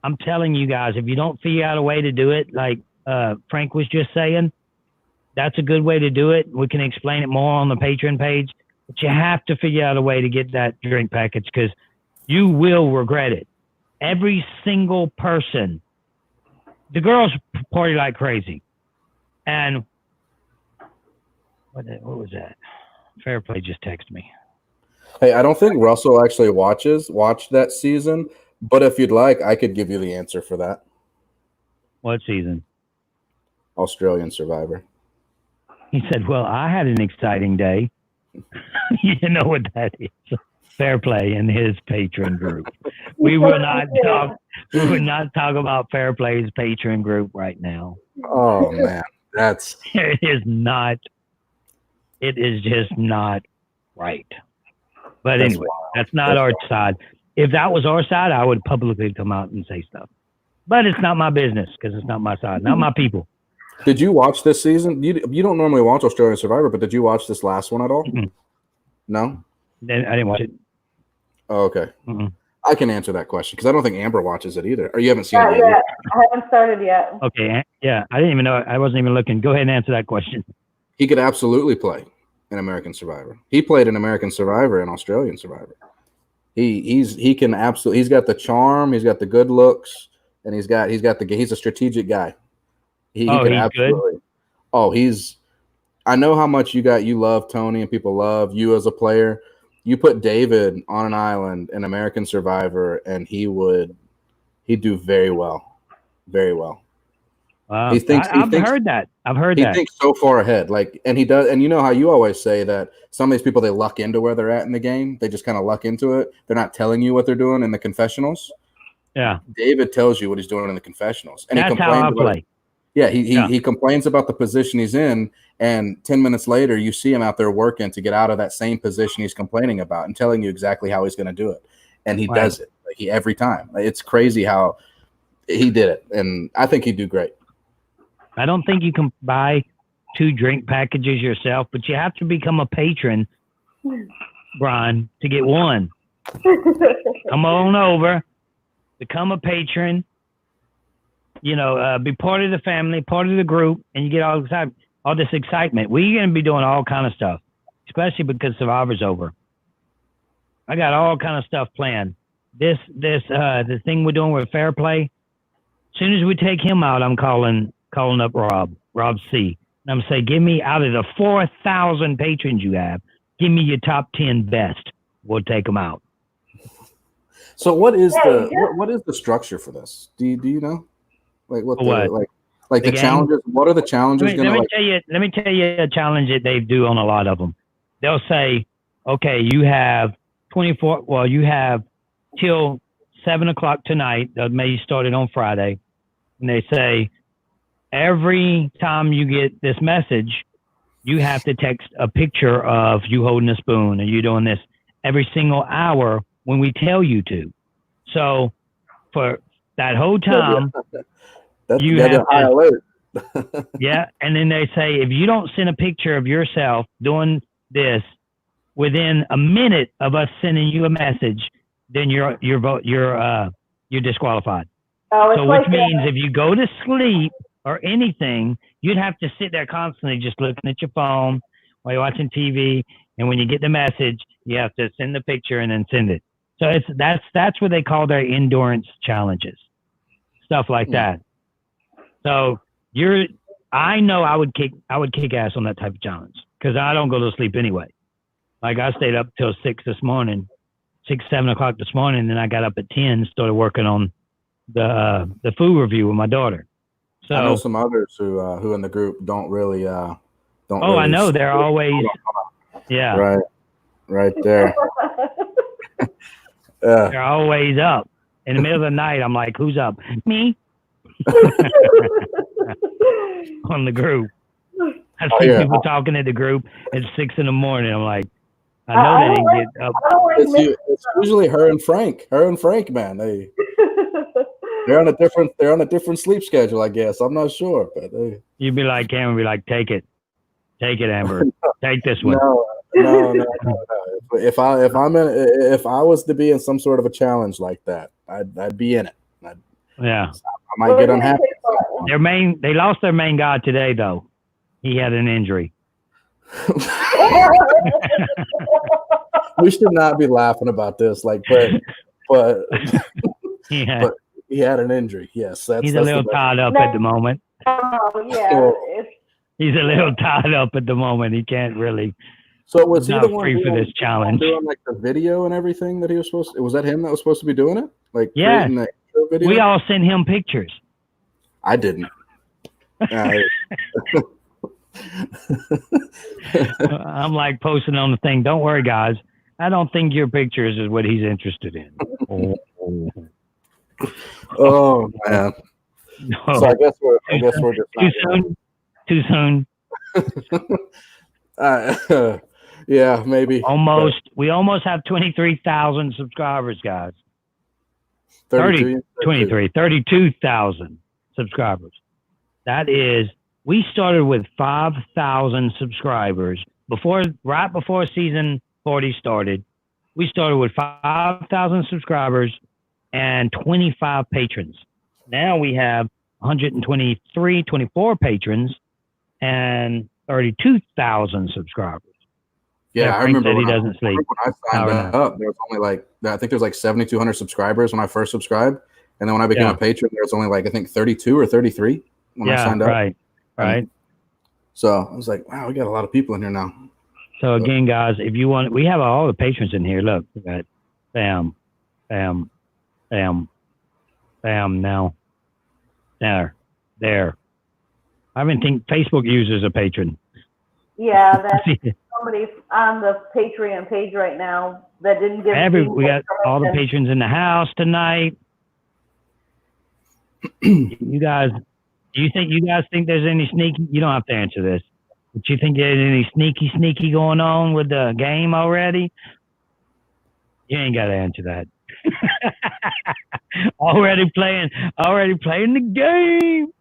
I'm telling you guys, if you don't figure out a way to do it, like Frank was just saying, that's a good way to do it. We can explain it more on the Patreon page. But you have to figure out a way to get that drink package because you will regret it. Every single person. The girls party like crazy. And what was that? Fair Play just texted me. Hey, I don't think Russell actually watched that season, but if you'd like, I could give you the answer for that. What season? Australian Survivor. He said, well, I had an exciting day. You know what that is. Fair Play in his patron group. We will not talk about Fair Play's patron group right now. Oh man. It is just not right. But anyway, that's not our side. If that was our side, I would publicly come out and say stuff. But it's not my business because it's not my side, not my people. Did you watch this season? You don't normally watch Australian Survivor, but did you watch this last one at all? Mm-mm. No? I didn't watch it. Oh, okay. Mm-mm. I can answer that question because I don't think Amber watches it either. Or you haven't seen it yet? Yeah, I haven't started yet. Okay, yeah. I didn't even know. I wasn't even looking. Go ahead and answer that question. He could absolutely play in American Survivor. He played in American Survivor and Australian Survivor. He can absolutely. He's got the charm. He's got the good looks, and he's a strategic guy. He can absolutely. Good? Oh, I know how much you love Tony and people love you as a player. You put David on an island in American Survivor, and he'd do very well, very well. Wow. I've heard that. He thinks so far ahead, and he does. And you know how you always say that some of these people, they luck into where they're at in the game. They just kind of luck into it. They're not telling you what they're doing in the confessionals. Yeah. David tells you what he's doing in the confessionals, and that's how I play. Yeah, he complains about the position he's in, and 10 minutes later, you see him out there working to get out of that same position he's complaining about and telling you exactly how he's going to do it. And he does it every time. It's crazy how he did it, and I think he'd do great. I don't think you can buy 2 drink packages yourself, but you have to become a patron, Brian, to get one. Come on over, become a patron. Be part of the family, part of the group, and you get all this excitement. We're going to be doing all kind of stuff, especially because Survivor's over. I got all kind of stuff planned. The thing we're doing with Fair Play. As soon as we take him out, I'm calling up Rob C. And I'm saying, give me out of the 4,000 patrons you have, give me your top 10 best. We'll take them out. So what is the structure for this? Do you know? Like what the challenges? What are the challenges? Let me tell you a challenge that they do on a lot of them. They'll say, okay, you have 24. Well, you have till 7 o'clock tonight. That may started on Friday, and they say every time you get this message, you have to text a picture of you holding a spoon and you doing this every single hour when we tell you to. So for that whole time, you have a high alert. Yeah, and then they say if you don't send a picture of yourself doing this within a minute of us sending you a message, then you're disqualified. So which means if you go to sleep or anything, you'd have to sit there constantly just looking at your phone while you're watching TV, and when you get the message, you have to send the picture and then send it. So that's what they call their endurance challenges, stuff like that. So I know I would kick ass on that type of challenge because I don't go to sleep anyway. Like I stayed up till 7 o'clock this morning, and then I got up at 10, started working on the food review with my daughter. So I know some others who in the group don't really don't. Oh, I know they're always right there. They're always up in the middle of the night. I'm like, who's up? Me. On the group. I see people talking at the group at 6 a.m. I'm like, I know they didn't get up. It's usually her and Frank, man. They're on a different sleep schedule, I guess. I'm not sure, but you'd be like, Cameron, be like, take it, Amber, take this one. No. If I was to be in some sort of a challenge like that, I'd be in it. I might get unhappy. They lost their main guy today, though. He had an injury. We should not be laughing about this, but he had an injury. Yes, he's a little tied up at the moment. Oh yeah, he's a little tied up at the moment. He can't really. So was he the one free for this challenge? Doing like the video and everything that he was supposed to? Was that him that was supposed to be doing it? Like creating the video? We all sent him pictures. I didn't. I'm like posting on the thing. Don't worry, guys. I don't think your pictures is what he's interested in. Oh man. No. So I guess we're just too soon. Yeah, maybe. We almost have 23,000 subscribers, guys. 32,000 subscribers. That is, we started with 5,000 subscribers right before season 40 started. We started with 5,000 subscribers and 25 patrons. Now we have 24 patrons and 32,000 subscribers. Yeah, I remember he doesn't sleep. When I signed up, there was only I think there was 7,200 subscribers when I first subscribed, and then when I became a patron, there was only I think 32 or 33 when I signed up. Right. So I was like, wow, we got a lot of people in here now. So again, guys, if you want, we have all the patrons in here. Look, we got bam. Now, there. I even think Facebook users a patron. Yeah, that's somebody on the Patreon page right now that didn't give. We got all the patrons in the house tonight. You guys think there's any sneaky? You don't have to answer this. But you think there's any sneaky going on with the game already? You ain't got to answer that. already playing the game.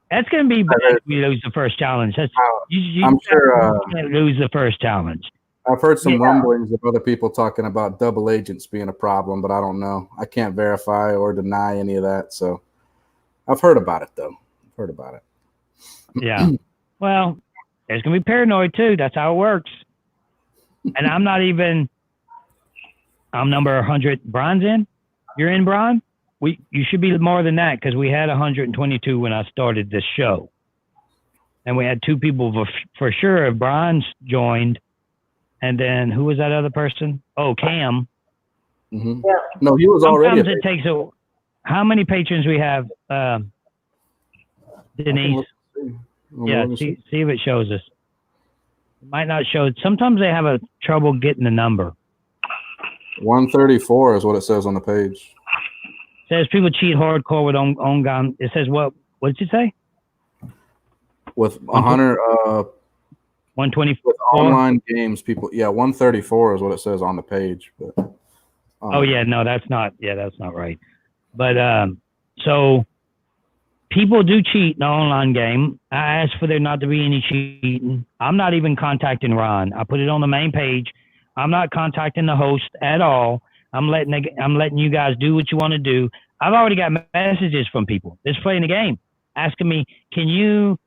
That's going to be bad if we lose the first challenge. I'm sure you can't lose the first challenge. I've heard some rumblings of other people talking about double agents being a problem, but I don't know. I can't verify or deny any of that. So I've heard about it, though. Yeah. Well, there's going to be Paranoia, too. That's how it works. And I'm not even I'm number 100. Brian's in. You're in, Brian. You should be more than that because we had 122 when I started this show, and we had 2 people for sure. Brian's joined, and then who was that other person? Oh, Cam. Mm-hmm. Yeah. No, he was already. Sometimes it takes a. How many patrons we have, Denise? Yeah, see if it shows us. It might not show. Sometimes they have a trouble getting the number. 134 is what it says on the page. It says people cheat hardcore with on gun. It says what? What did you say? With 100, 124 with online games, people. Yeah, 134 is what it says on the page. But, oh yeah, no, that's not. Yeah, that's not right. But so people do cheat in the online game. I asked for there not to be any cheating. I'm not even contacting Ron. I put it on the main page. I'm not contacting the host at all. I'm letting you guys do what you want to do. I've already got messages from people that's playing the game, asking me, "Can you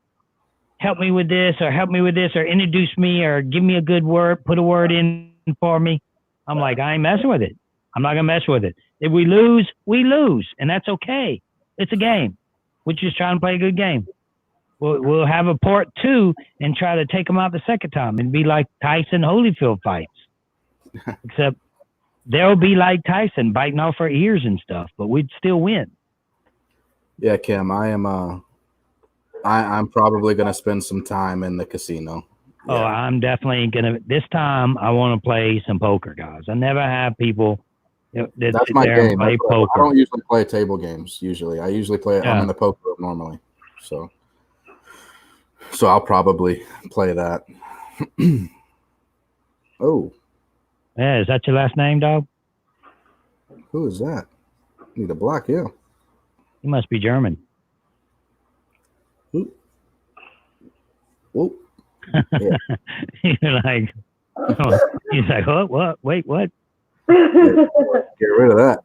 help me with this, or help me with this, or introduce me, or give me a good word, put a word in for me?" I'm like, I ain't messing with it. I'm not gonna mess with it. If we lose, we lose, and that's okay. It's a game. We're just trying to play a good game. We'll have a part 2 and try to take them out the second time and be like Tyson Holyfield fights. Except they'll be like Tyson, biting off our ears and stuff, but we'd still win. Yeah, Kim, I'm probably gonna spend some time in the casino. Yeah. Oh, I'm definitely gonna. This time, I want to play some poker, guys. I never have people. That's my game. Play poker. I don't usually play table games. I usually play. Yeah. I'm in the poker room normally, so I'll probably play that. Oh. Yeah, is that your last name, dog? Who is that? Need a block, yeah. He must be German. Ooh. Whoa. Yeah. He's like, what? Wait, what? Get rid of that.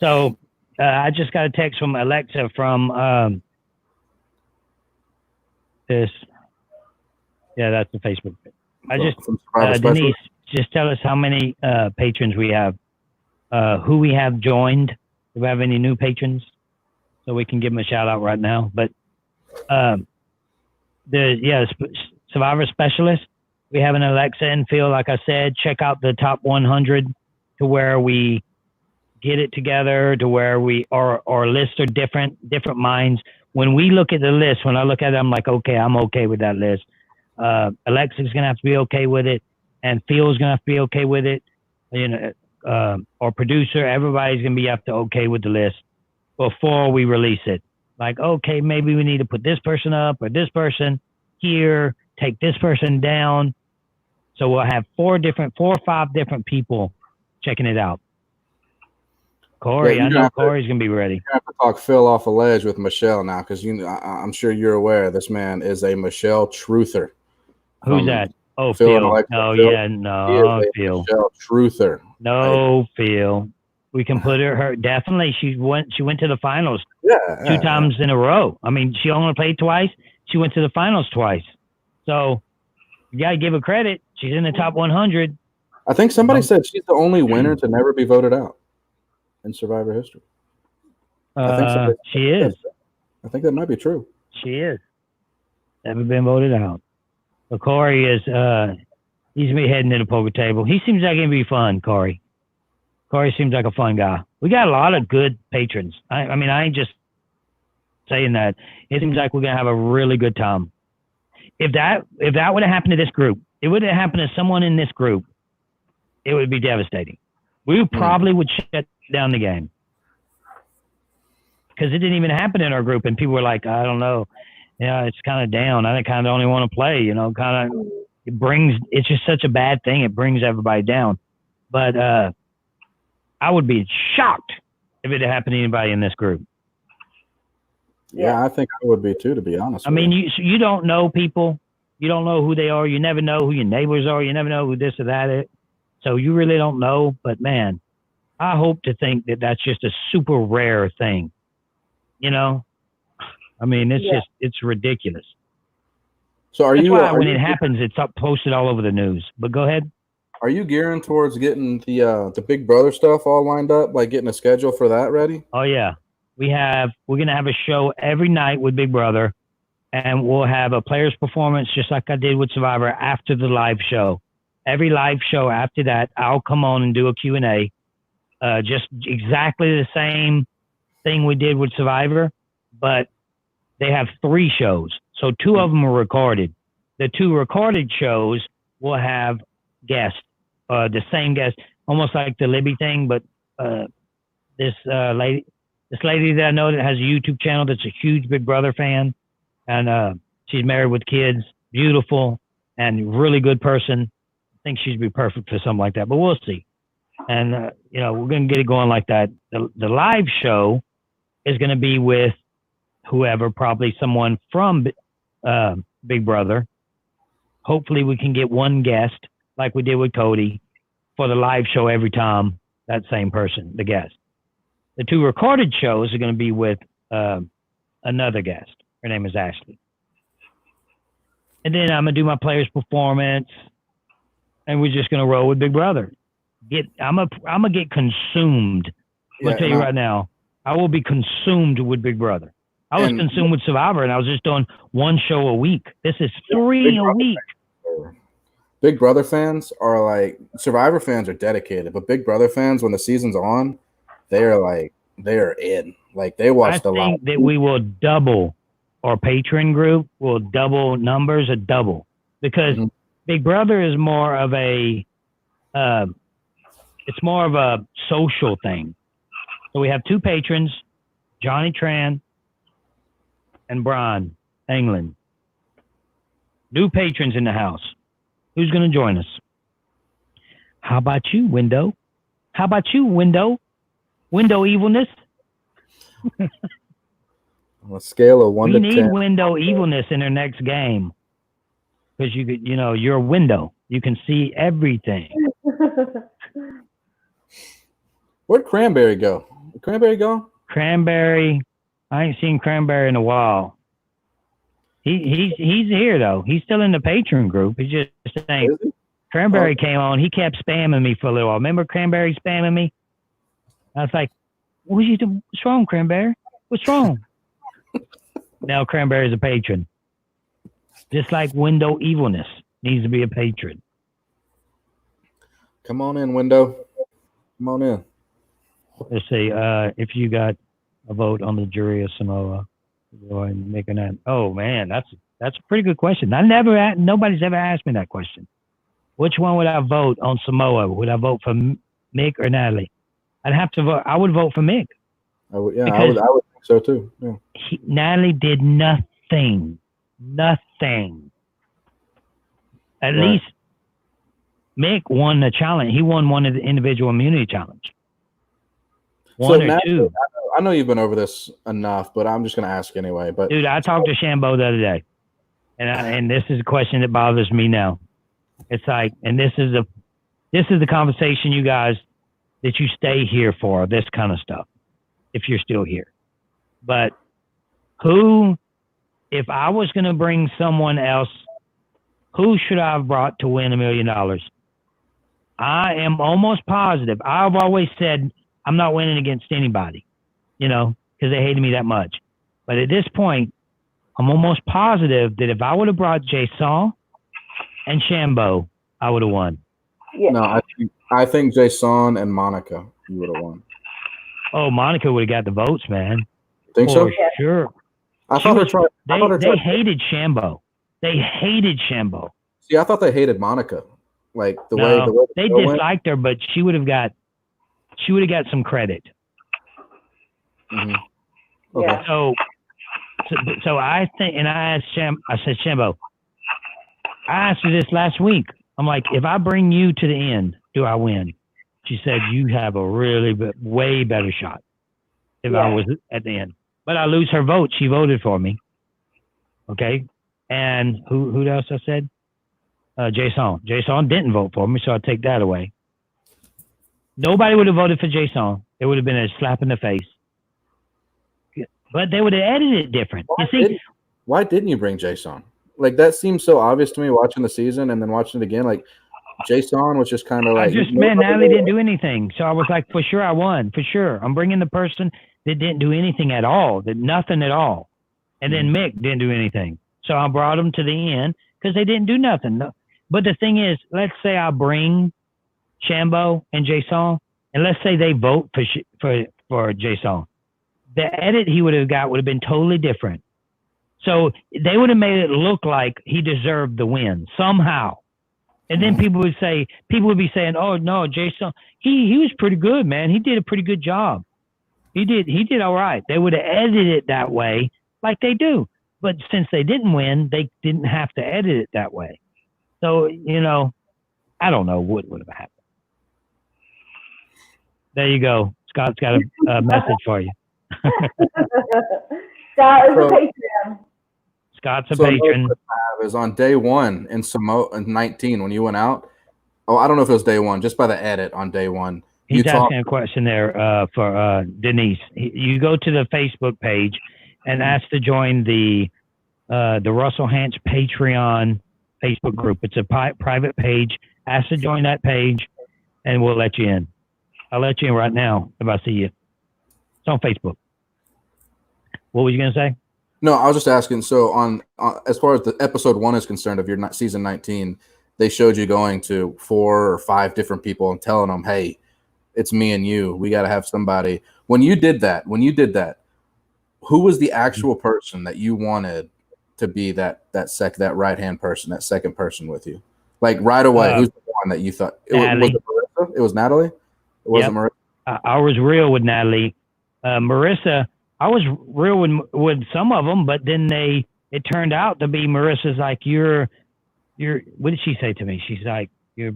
So I just got a text from Alexa from this. Yeah, that's the Facebook. Denise, just tell us how many patrons we have, who we have joined. Do we have any new patrons? So we can give them a shout out right now. But Survivor Specialist, we have an Alexa and Phil. Like I said, check out the top 100 to where we get it together, to where our lists are different minds. When we look at the list, when I look at it, I'm like, okay, I'm okay with that list. Alexa's gonna have to be okay with it, and Phil's gonna have to be okay with it. You know, our producer, everybody's gonna be up to okay with the list before we release it. Like, okay, maybe we need to put this person up or this person here, take this person down. So we'll have 4 or 5 different people checking it out. Corey, I know Corey's gonna be ready. You have to talk Phil off a ledge with Michelle now, because I'm sure you're aware this man is a Michelle truther. Who's that? Oh, Phil. Oh, yeah, no, Phil. Michelle truther. No, right? Phil. We can put her definitely. She went to the finals 2 times in a row. I mean, she only played twice. She went to the finals twice. So you gotta give her credit. She's in the top 100. I think somebody said she's the only winner to never be voted out in Survivor history. She is. I think that might be true. She is. Never been voted out. But Corey is, he's gonna be heading to the poker table. He seems like he'd be fun, Corey. Corey seems like a fun guy. We got a lot of good patrons. I mean, I ain't just saying that. It seems like we're gonna have a really good time. If that would have happened to this group, it would have happened to someone in this group, it would be devastating. We probably would shut down the game. Because it didn't even happen in our group, and people were like, I don't know. Yeah, it's kind of down. I kind of don't even want to play, you know, it's just such a bad thing. It brings everybody down. But I would be shocked if it had happened to anybody in this group. Yeah, I think I would be too, to be honest. I mean, you don't know people. You don't know who they are. You never know who your neighbors are. You never know who this or that is. So you really don't know. But, man, I hope to think that that's just a super rare thing. You know? I mean, it's ridiculous. So That's why when it happens, it's posted all over the news. But go ahead. Are you gearing towards getting the Big Brother stuff all lined up, like getting a schedule for that ready? Oh yeah, we're gonna have a show every night with Big Brother, and we'll have a player's performance just like I did with Survivor after the live show. Every live show after that, I'll come on and do a Q&A, just exactly the same thing we did with Survivor, but they have 3 shows, so 2 of them are recorded. The 2 recorded shows will have guests. The same guest, almost like the Libby thing, but this lady that I know that has a YouTube channel that's a huge Big Brother fan, and she's married with kids, beautiful and really good person. I think she'd be perfect for something like that, but we'll see. And we're gonna get it going like that. The live show is gonna be with whoever, probably someone from Big Brother. Hopefully, we can get one guest like we did with Cody for the live show every time, that same person, the guest. The 2 recorded shows are going to be with another guest. Her name is Ashley. And then I'm going to do my player's performance, and we're just going to roll with Big Brother. I'm going to get consumed. I'm going to tell you right now, I will be consumed with Big Brother. I was consumed with Survivor, and I was just doing 1 show a week. This is 3 a week. Big Brother fans are like, Survivor fans are dedicated, but Big Brother fans, when the season's on, they are in. Like, they watch the live. I think that we will double our Patron group. We'll double numbers, because Big Brother is more of a, it's more of a social thing. So we have 2 patrons, Johnny Tran and Brian England. New patrons in the house. Who's going to join us? How about you, Window? How about you, Window? Window evilness? On a scale of 1 to 10. We need Window evilness in our next game. Because you're a window. You can see everything. Where'd Cranberry go? Did Cranberry go? Cranberry. I ain't seen Cranberry in a while. He's here though. He's still in the Patreon group. He's just saying. Cranberry came on. He kept spamming me for a little while. Remember Cranberry spamming me? I was like, "What you doing? What's wrong, Cranberry? What's wrong?" Now Cranberry's a patron. Just like Window Evilness needs to be a patron. Come on in, Window. Come on in. Let's see. If you got a vote on the jury of Samoa. Go ahead and make an. Oh man, that's a pretty good question. Nobody's ever asked me that question. Which one would I vote on Samoa? Would I vote for Mick or Natalie? I'd have to vote. I would vote for Mick. I would think so too. Yeah. Natalie did nothing. At least Mick won the challenge. He won one of the individual immunity challenge. One or 2. I know you've been over this enough, but I'm just going to ask anyway. But dude, I talked to Shambo the other day, and this is a question that bothers me now. It's like, and this is the conversation, you guys, that you stay here for, this kind of stuff, if you're still here. But if I was going to bring someone else, who should I have brought to win $1 million? I am almost positive. I've always said I'm not winning against anybody. Because they hated me that much. But at this point, I'm almost positive that if I would have brought Jason and Shambo, I would have won. Yeah. No, I think Jason and Monica, you would have won. Oh, Monica would have got the votes, man. Think so? Sure. They hated Shambo. They hated Shambo. See, I thought they hated Monica. Like the way they disliked her, but she would have got some credit. Mm-hmm. Okay. Yeah. So I think, and I said, Shambo, I asked her this last week. I'm like, if I bring you to the end, do I win? She said, you have a really way better shot if I was at the end. But I lose her vote. She voted for me. Okay. And who else I said? Jason. Jason didn't vote for me, so I'll take that away. Nobody would have voted for Jason. It would have been a slap in the face. But they would have edited it different. Why didn't you bring Jason? like that seems so obvious to me watching the season and then watching it again. Like Jason was just kind of like. Natalie didn't do anything, so I was like, for sure I won, for sure. I'm bringing the person that didn't do anything at all, that nothing at all, and then Mick didn't do anything. So I brought them to the end because they didn't do nothing. But the thing is, let's say I bring Shambo and Jason, and let's say they vote for Jason. The edit he would have got would have been totally different. So they would have made it look like he deserved the win somehow. And then people would be saying, "Oh no, Jason, he was pretty good, man. He did a pretty good job. He did all right." They would have edited it that way, like they do. But since they didn't win, they didn't have to edit it that way. So I don't know what would have happened. There you go. Scott's got a message for you. Scott is a patron. Scott's a patron. Is on day one in Samoa in 19 when you went out. Oh, I don't know if it was day one, just by the edit on day one. He's asking a question there for Denise. You go to the Facebook page and ask to join the Russell Hantz Patreon Facebook group. It's a private page. Ask to join that page, and we'll let you in. I'll let you in right now if I see you. It's on Facebook. What were you going to say? No, I was just asking. So on as far as the episode 1 is concerned of your season 19, they showed you going to 4 or 5 different people and telling them, "Hey, it's me and you. We got to have somebody." When you did that, who was the actual person that you wanted to be that right-hand person, that second person with you? Like right away, who's the one that you thought was it Marissa? It was Natalie? It wasn't Marissa? I was real with Natalie. Marissa, I was real with some of them, but then it turned out to be Marissa's like, you're, what did she say to me? She's like, she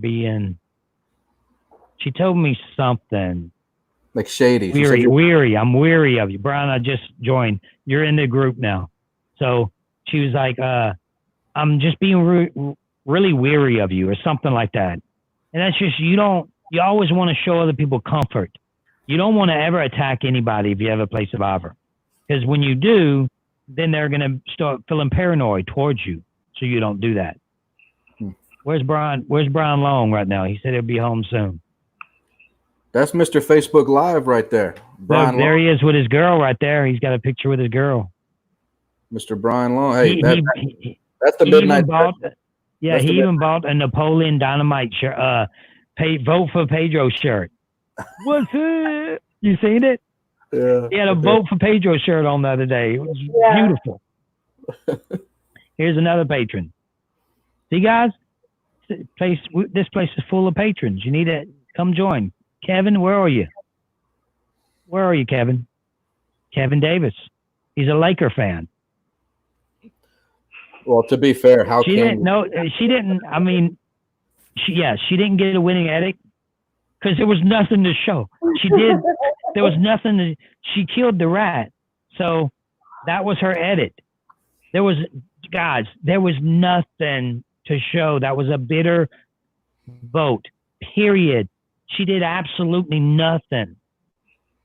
told me something. Like shady. Weary. I'm weary of you. Brian, I just joined. You're in the group now. So she was like, I'm just being really weary of you or something like that. And that's just, you always want to show other people comfort. You don't want to ever attack anybody if you ever play Survivor. Because when you do, then they're going to start feeling paranoid towards you. So you don't do that. Where's Brian Long right now? He said he'll be home soon. That's Mr. Facebook Live right there. Brian there he is with his girl right there. He's got a picture with his girl. Mr. Brian Long. Hey, that's the midnight. He even bought a Napoleon Dynamite shirt, vote for Pedro shirt. What's it? You seen it? Yeah. He had a vote for Pedro shirt on the other day. It was beautiful. Here's another patron. See, guys, this place is full of patrons. You need to come join. Kevin, where are you? Where are you, Kevin? Kevin Davis. He's a Laker fan. Well, to be fair, she didn't get a winning edit because there was nothing to show. There was nothing she killed the rat. So that was her edit. There was nothing to show. That was a bitter vote, period. She did absolutely nothing.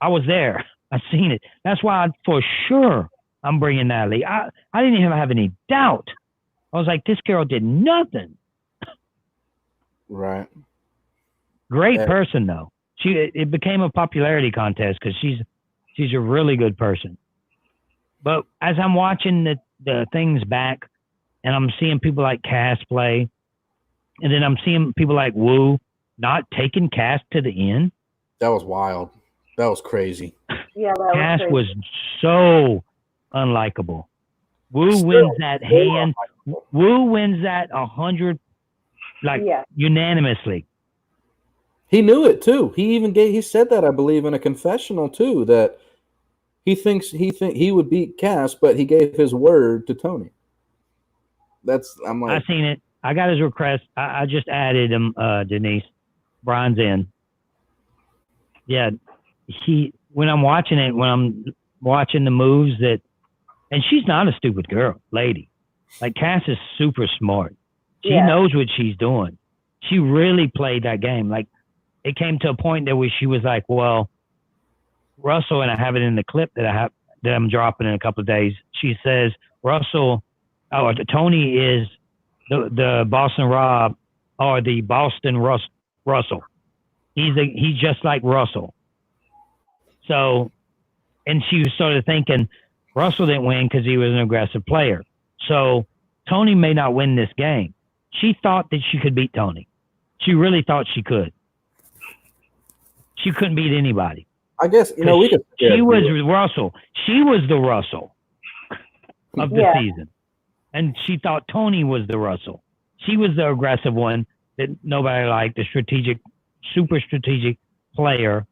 I was there. I seen it. That's why for sure I'm bringing Natalie. I didn't even have any doubt. I was like, this girl did nothing. Right. Great person though. It became a popularity contest because she's a really good person. But as I'm watching the things back, and I'm seeing people like Cass play, and then I'm seeing people like Wu not taking Cass to the end. That was wild. That was crazy. Yeah, that Cass was so unlikable. Wu wins that hand. Wu wins that 100, unanimously. He knew it too. He said that, I believe, in a confessional too, that he thinks he would beat Cass, but he gave his word to Tony. I'm like, I seen it. I got his request. I just added him, Denise. Brian's in. Yeah, when I'm watching it, when I'm watching the moves and she's not a stupid lady. Like Cass is super smart. She knows what she's doing. She really played that game. Like it came to a point that she was like, well, Russell, and I have it in the clip that I'm dropping in a couple of days. She says, Russell Tony is the Boston Rob or the Boston Russell. He's just like Russell. So, and she was sort of thinking Russell didn't win because he was an aggressive player. So Tony may not win this game. She thought that she could beat Tony. She really thought she could. She couldn't beat anybody. I guess, we could. She was Russell. She was the Russell of the season. And she thought Tony was the Russell. She was the aggressive one that nobody liked, the super strategic player.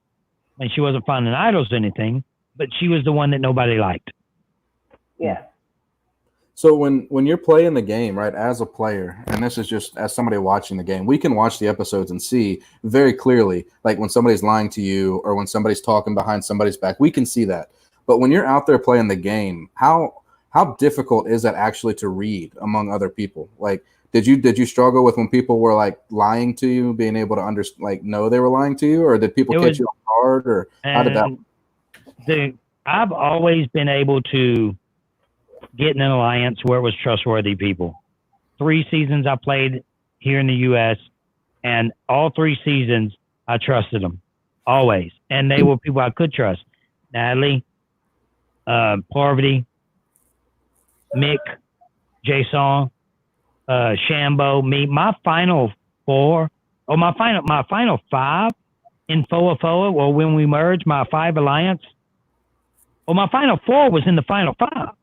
And she wasn't finding idols or anything, but she was the one that nobody liked. Yeah. So when you're playing the game, right, as a player, and this is just as somebody watching the game, we can watch the episodes and see very clearly, like when somebody's lying to you or when somebody's talking behind somebody's back, we can see that. But when you're out there playing the game, how difficult is that actually to read among other people? Like, did you struggle with when people were like lying to you, being able to know they were lying to you, or did people catch you off guard, or how did that? I've always been able to get in an alliance where it was trustworthy people. 3 seasons I played here in the U.S., and all 3 seasons I trusted them, always. And they were people I could trust. Natalie, Parvati, Mick, Jason, Shambo, me. My final 5 in FOA, or when we merged, my 5 alliance, my final 4 was in the final 5.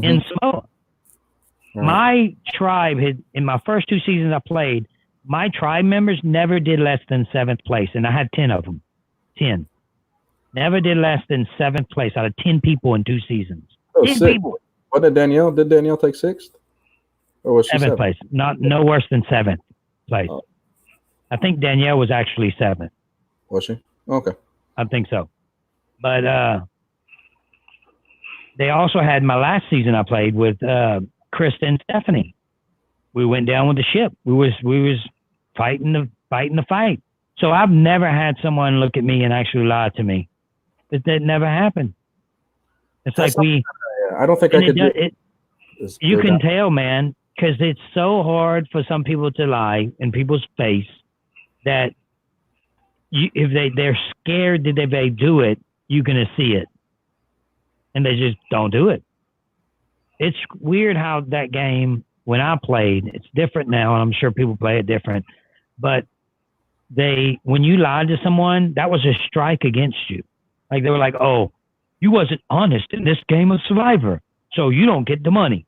In Samoa. Right. My tribe in my first 2 seasons I played, my tribe members never did less than 7th place, and I had 10 of them. 10. Never did less than 7th place out of 10 people in 2 seasons. 10 people. What did Danielle take 6th? Or was she 7th place? No worse than 7th place. Oh. I think Danielle was actually 7th. Was she? Okay. I think so. But they also had my last season I played with Krista and Stephanie. We went down with the ship. We was fighting the fight. So I've never had someone look at me and actually lie to me. That never happened. It's like I don't think I could do it. You can tell, man, because it's so hard for some people to lie in people's face that if they're scared that if they do it, you're gonna see it. And they just don't do it. It's weird how that game, when I played, it's different now, and I'm sure people play it different. But when you lied to someone, that was a strike against you. Like they were like, "Oh, you wasn't honest in this game of Survivor, so you don't get the money."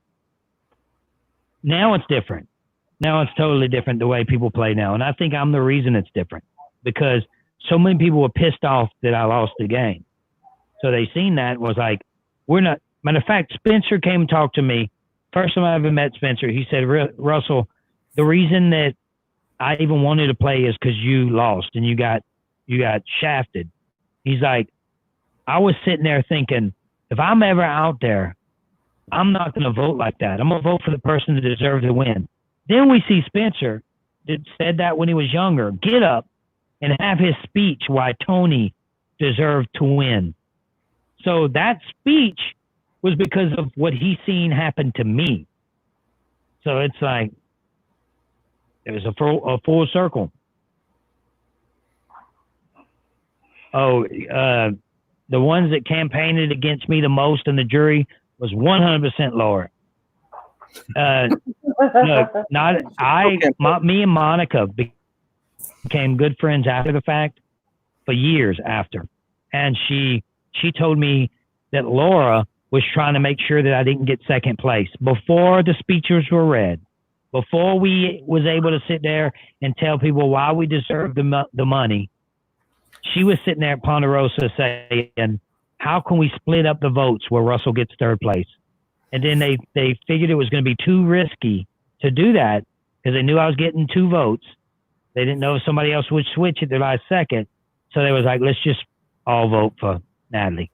Now it's different. Now it's totally different the way people play now, and I think I'm the reason it's different because so many people were pissed off that I lost the game. So they seen that and was like, we're not. Matter of fact, Spencer came and talked to me. First time I ever met Spencer, he said, Russell, the reason that I even wanted to play is because you lost and you got shafted. He's like, I was sitting there thinking, if I'm ever out there, I'm not going to vote like that. I'm going to vote for the person that deserves to win. Then we see Spencer that said that when he was younger, get up and have his speech why Tony deserved to win. So that speech was because of what he seen happen to me. So it's like, it was a full circle. Oh, the ones that campaigned against me the most in the jury was 100% Laura. Me and Monica became good friends after the fact, for years after. And she told me that Laura was trying to make sure that I didn't get second place before the speeches were read, before we was able to sit there and tell people why we deserved the money. She was sitting there at Ponderosa saying, how can we split up the votes where Russell gets 3rd place? And then they figured it was going to be too risky to do that because they knew I was getting 2 votes. They didn't know if somebody else would switch at the last second. So they was like, let's just all vote for Natalie.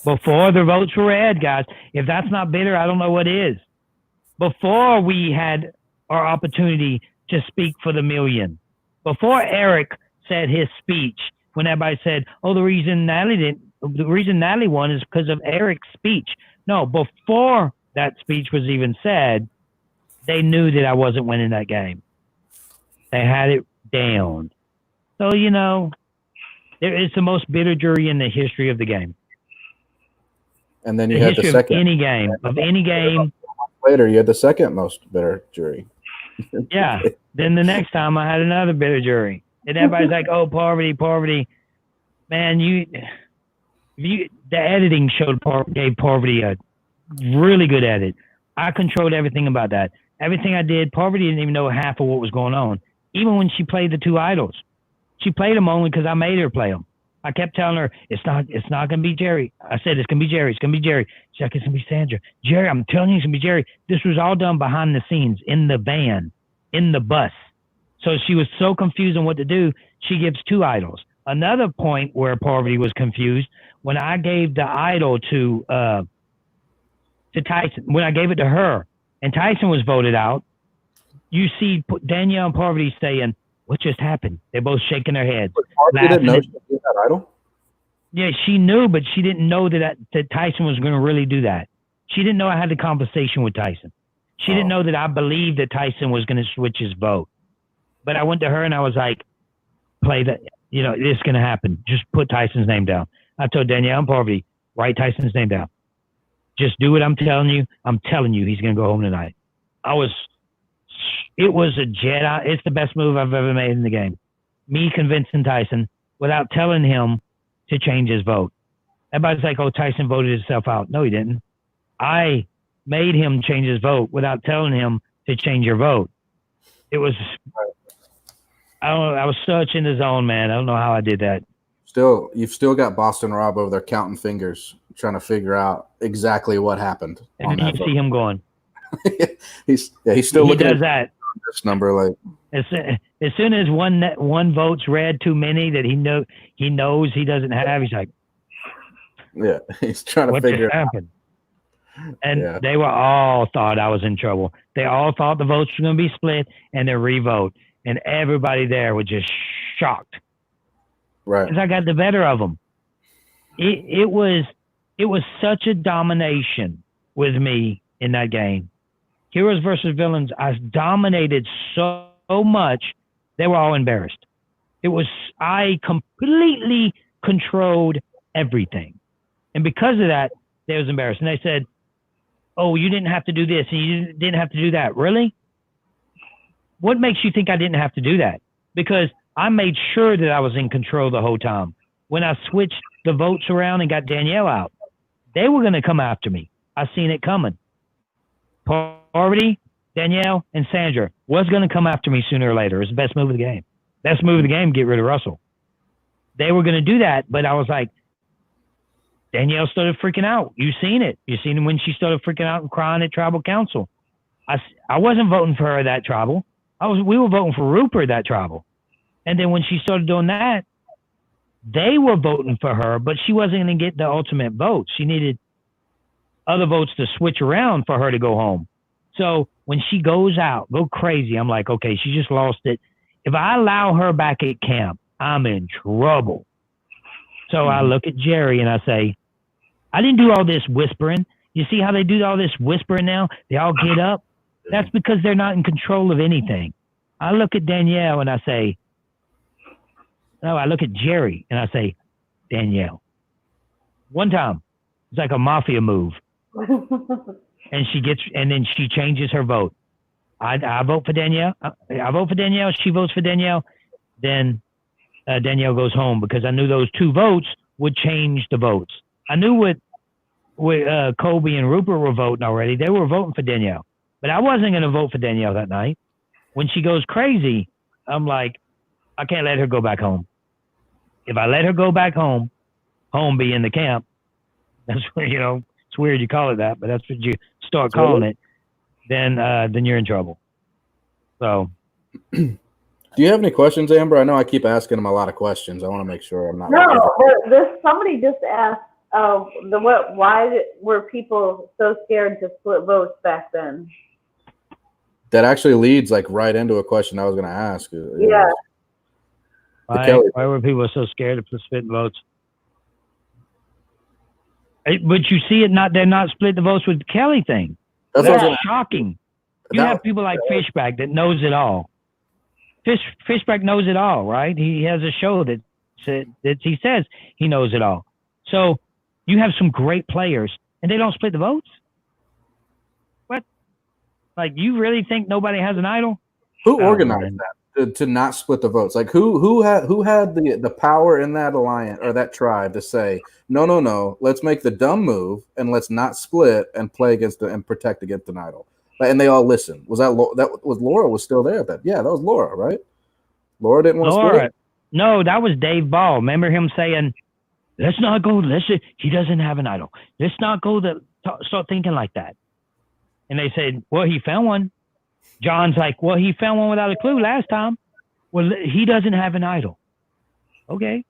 Before the votes were read, guys. If that's not bitter, I don't know what is. Before we had our opportunity to speak for the million. Before Eric said his speech, when everybody said, oh, the reason Natalie won is because of Eric's speech. No, before that speech was even said, they knew that I wasn't winning that game. They had it down. So, you know, it's the most bitter jury in the history of the game. And then you had the second. Of any game. Later, you had the second most bitter jury. Yeah. Then the next time I had another bitter jury. And everybody's like, oh, poverty. Man, the editing gave poverty a really good edit. I controlled everything about that. Everything I did, poverty didn't even know half of what was going on. Even when she played the two idols, she played them only because I made her play them. I kept telling her, it's not going to be Jerry. I said, it's going to be Jerry. It's going to be Jerry. She's like, it's going to be Sandra. Jerry, I'm telling you, it's going to be Jerry. This was all done behind the scenes, in the van, in the bus. So she was so confused on what to do, she gives two idols. Another point where poverty was confused, when I gave the idol to Tyson, when I gave it to her, and Tyson was voted out, you see Danielle and Poverty saying, what just happened? They're both shaking their heads. Poverty didn't know she did that idol? Yeah, she knew, but she didn't know that Tyson was going to really do that. She didn't know I had the conversation with Tyson. She didn't know that I believed that Tyson was going to switch his vote. But I went to her and I was like, play that, you know, it's going to happen. Just put Tyson's name down. I told Danielle and Poverty, write Tyson's name down. Just do what I'm telling you. I'm telling you, he's going to go home tonight. It was a Jedi. It's the best move I've ever made in the game. Me convincing Tyson without telling him to change his vote. Everybody's like, oh, Tyson voted himself out. No, he didn't. I made him change his vote without telling him to change your vote. It was, I don't know, I was such in the zone, man. I don't know how I did that. You've still got Boston Rob over there counting fingers, trying to figure out exactly what happened. And then you see him going. he's still looking at that. This number, like as soon as one vote's read too many that he knows he doesn't have, he's like, yeah, he's trying to figure out. And they were all thought I was in trouble. They all thought the votes were going to be split and then revote, and everybody there was just shocked. Right, because I got the better of them. It was such a domination with me in that game. Heroes versus villains, I dominated so much, they were all embarrassed. I completely controlled everything. And because of that, they was embarrassed. And they said, oh, you didn't have to do this and you didn't have to do that. Really? What makes you think I didn't have to do that? Because I made sure that I was in control the whole time. When I switched the votes around and got Danielle out, they were going to come after me. I seen it coming. Poverty, Danielle, and Sandra was going to come after me sooner or later. It's the best move of the game. Best move of the game, get rid of Russell. They were going to do that, but I was like, Danielle started freaking out. You seen it. You seen when she started freaking out and crying at tribal council. I wasn't voting for her at that tribal. We were voting for Rupert at that tribal. And then when she started doing that, they were voting for her, but she wasn't going to get the ultimate vote. She needed other votes to switch around for her to go home. So when she goes out, go crazy, I'm like, okay, she just lost it. If I allow her back at camp, I'm in trouble. So I look at Jerry and I say, I didn't do all this whispering. You see how they do all this whispering now? They all get up. That's because they're not in control of anything. I look at Danielle and I say, no, I look at Jerry and I say, Danielle. One time, it's like a Mafia move. And then she changes her vote. I vote for Danielle. I vote for Danielle. She votes for Danielle. Then Danielle goes home because I knew those two votes would change the votes. I knew what Colby and Rupert were voting already. They were voting for Danielle. But I wasn't going to vote for Danielle that night. When she goes crazy, I'm like, I can't let her go back home. If I let her go back home be in the camp, that's what, you know, it's weird you call it that, but that's what you start calling it, then you're in trouble. So. Do you have any questions, Amber? I know I keep asking him a lot of questions. I want to make sure I'm not. No, somebody just asked, why were people so scared to split votes back then? That actually leads like right into a question I was going to ask. Yeah. Why were people so scared to split votes? But you see it they're not split the votes with the Kelly thing. That's shocking. You have people like Fishback that knows it all. Fishback knows it all, right? He has a show that he says he knows it all. So you have some great players, and they don't split the votes? What? Like, you really think nobody has an idol? Who organized that to not split the votes? Like, who had the power in that alliance or that tribe to say, no, let's make the dumb move and let's not split and play against and protect against an idol? And they all listened. Was that Laura was still there? That was Laura, right? Laura didn't want to split. No, that was Dave Ball. Remember him saying, "Let's not go. He doesn't have an idol. Let's not go start thinking like that." And they said, "Well, he found one." John's like, "Well, he found one without a clue last time. Well, he doesn't have an idol." Okay.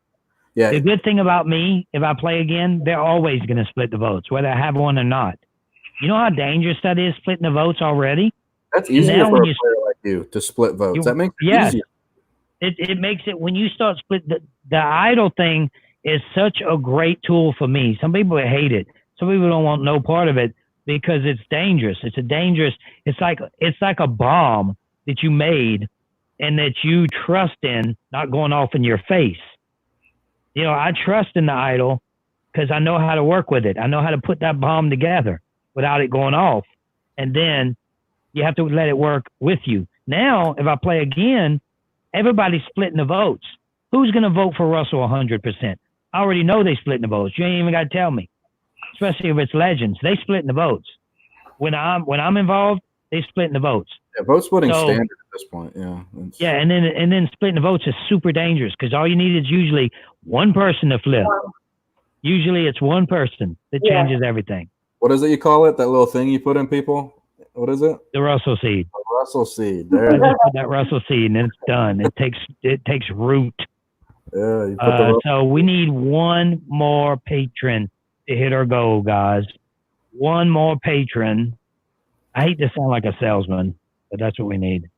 Yeah. The good thing about me, if I play again, they're always going to split the votes, whether I have one or not. You know how dangerous that is, splitting the votes already? That's easier for a player like you to split votes. That makes it easier. It makes it, when you start split, the idol thing is such a great tool for me. Some people hate it. Some people don't want no part of it because it's dangerous. It's like a bomb that you made and that you trust in not going off in your face. You know, I trust in the idol because I know how to work with it. I know how to put that bomb together without it going off. And then you have to let it work with you. Now, if I play again, everybody's splitting the votes. Who's going to vote for Russell 100%? I already know they splitting the votes. You ain't even got to tell me. Especially if it's legends. They splitting the votes. When I'm involved, they splitting the votes. Yeah, vote splitting standard at this point. Yeah. Yeah, and then splitting the votes is super dangerous because all you need is usually one person to flip. Usually it's one person that changes everything. What is it you call it? That little thing you put in people? What is it? The Russell seed. The Russell seed. There. That Russell seed, and it's done. It takes root. Yeah. You put so we need one more patron to hit our goal, guys. One more patron. I hate to sound like a salesman, but that's what we need.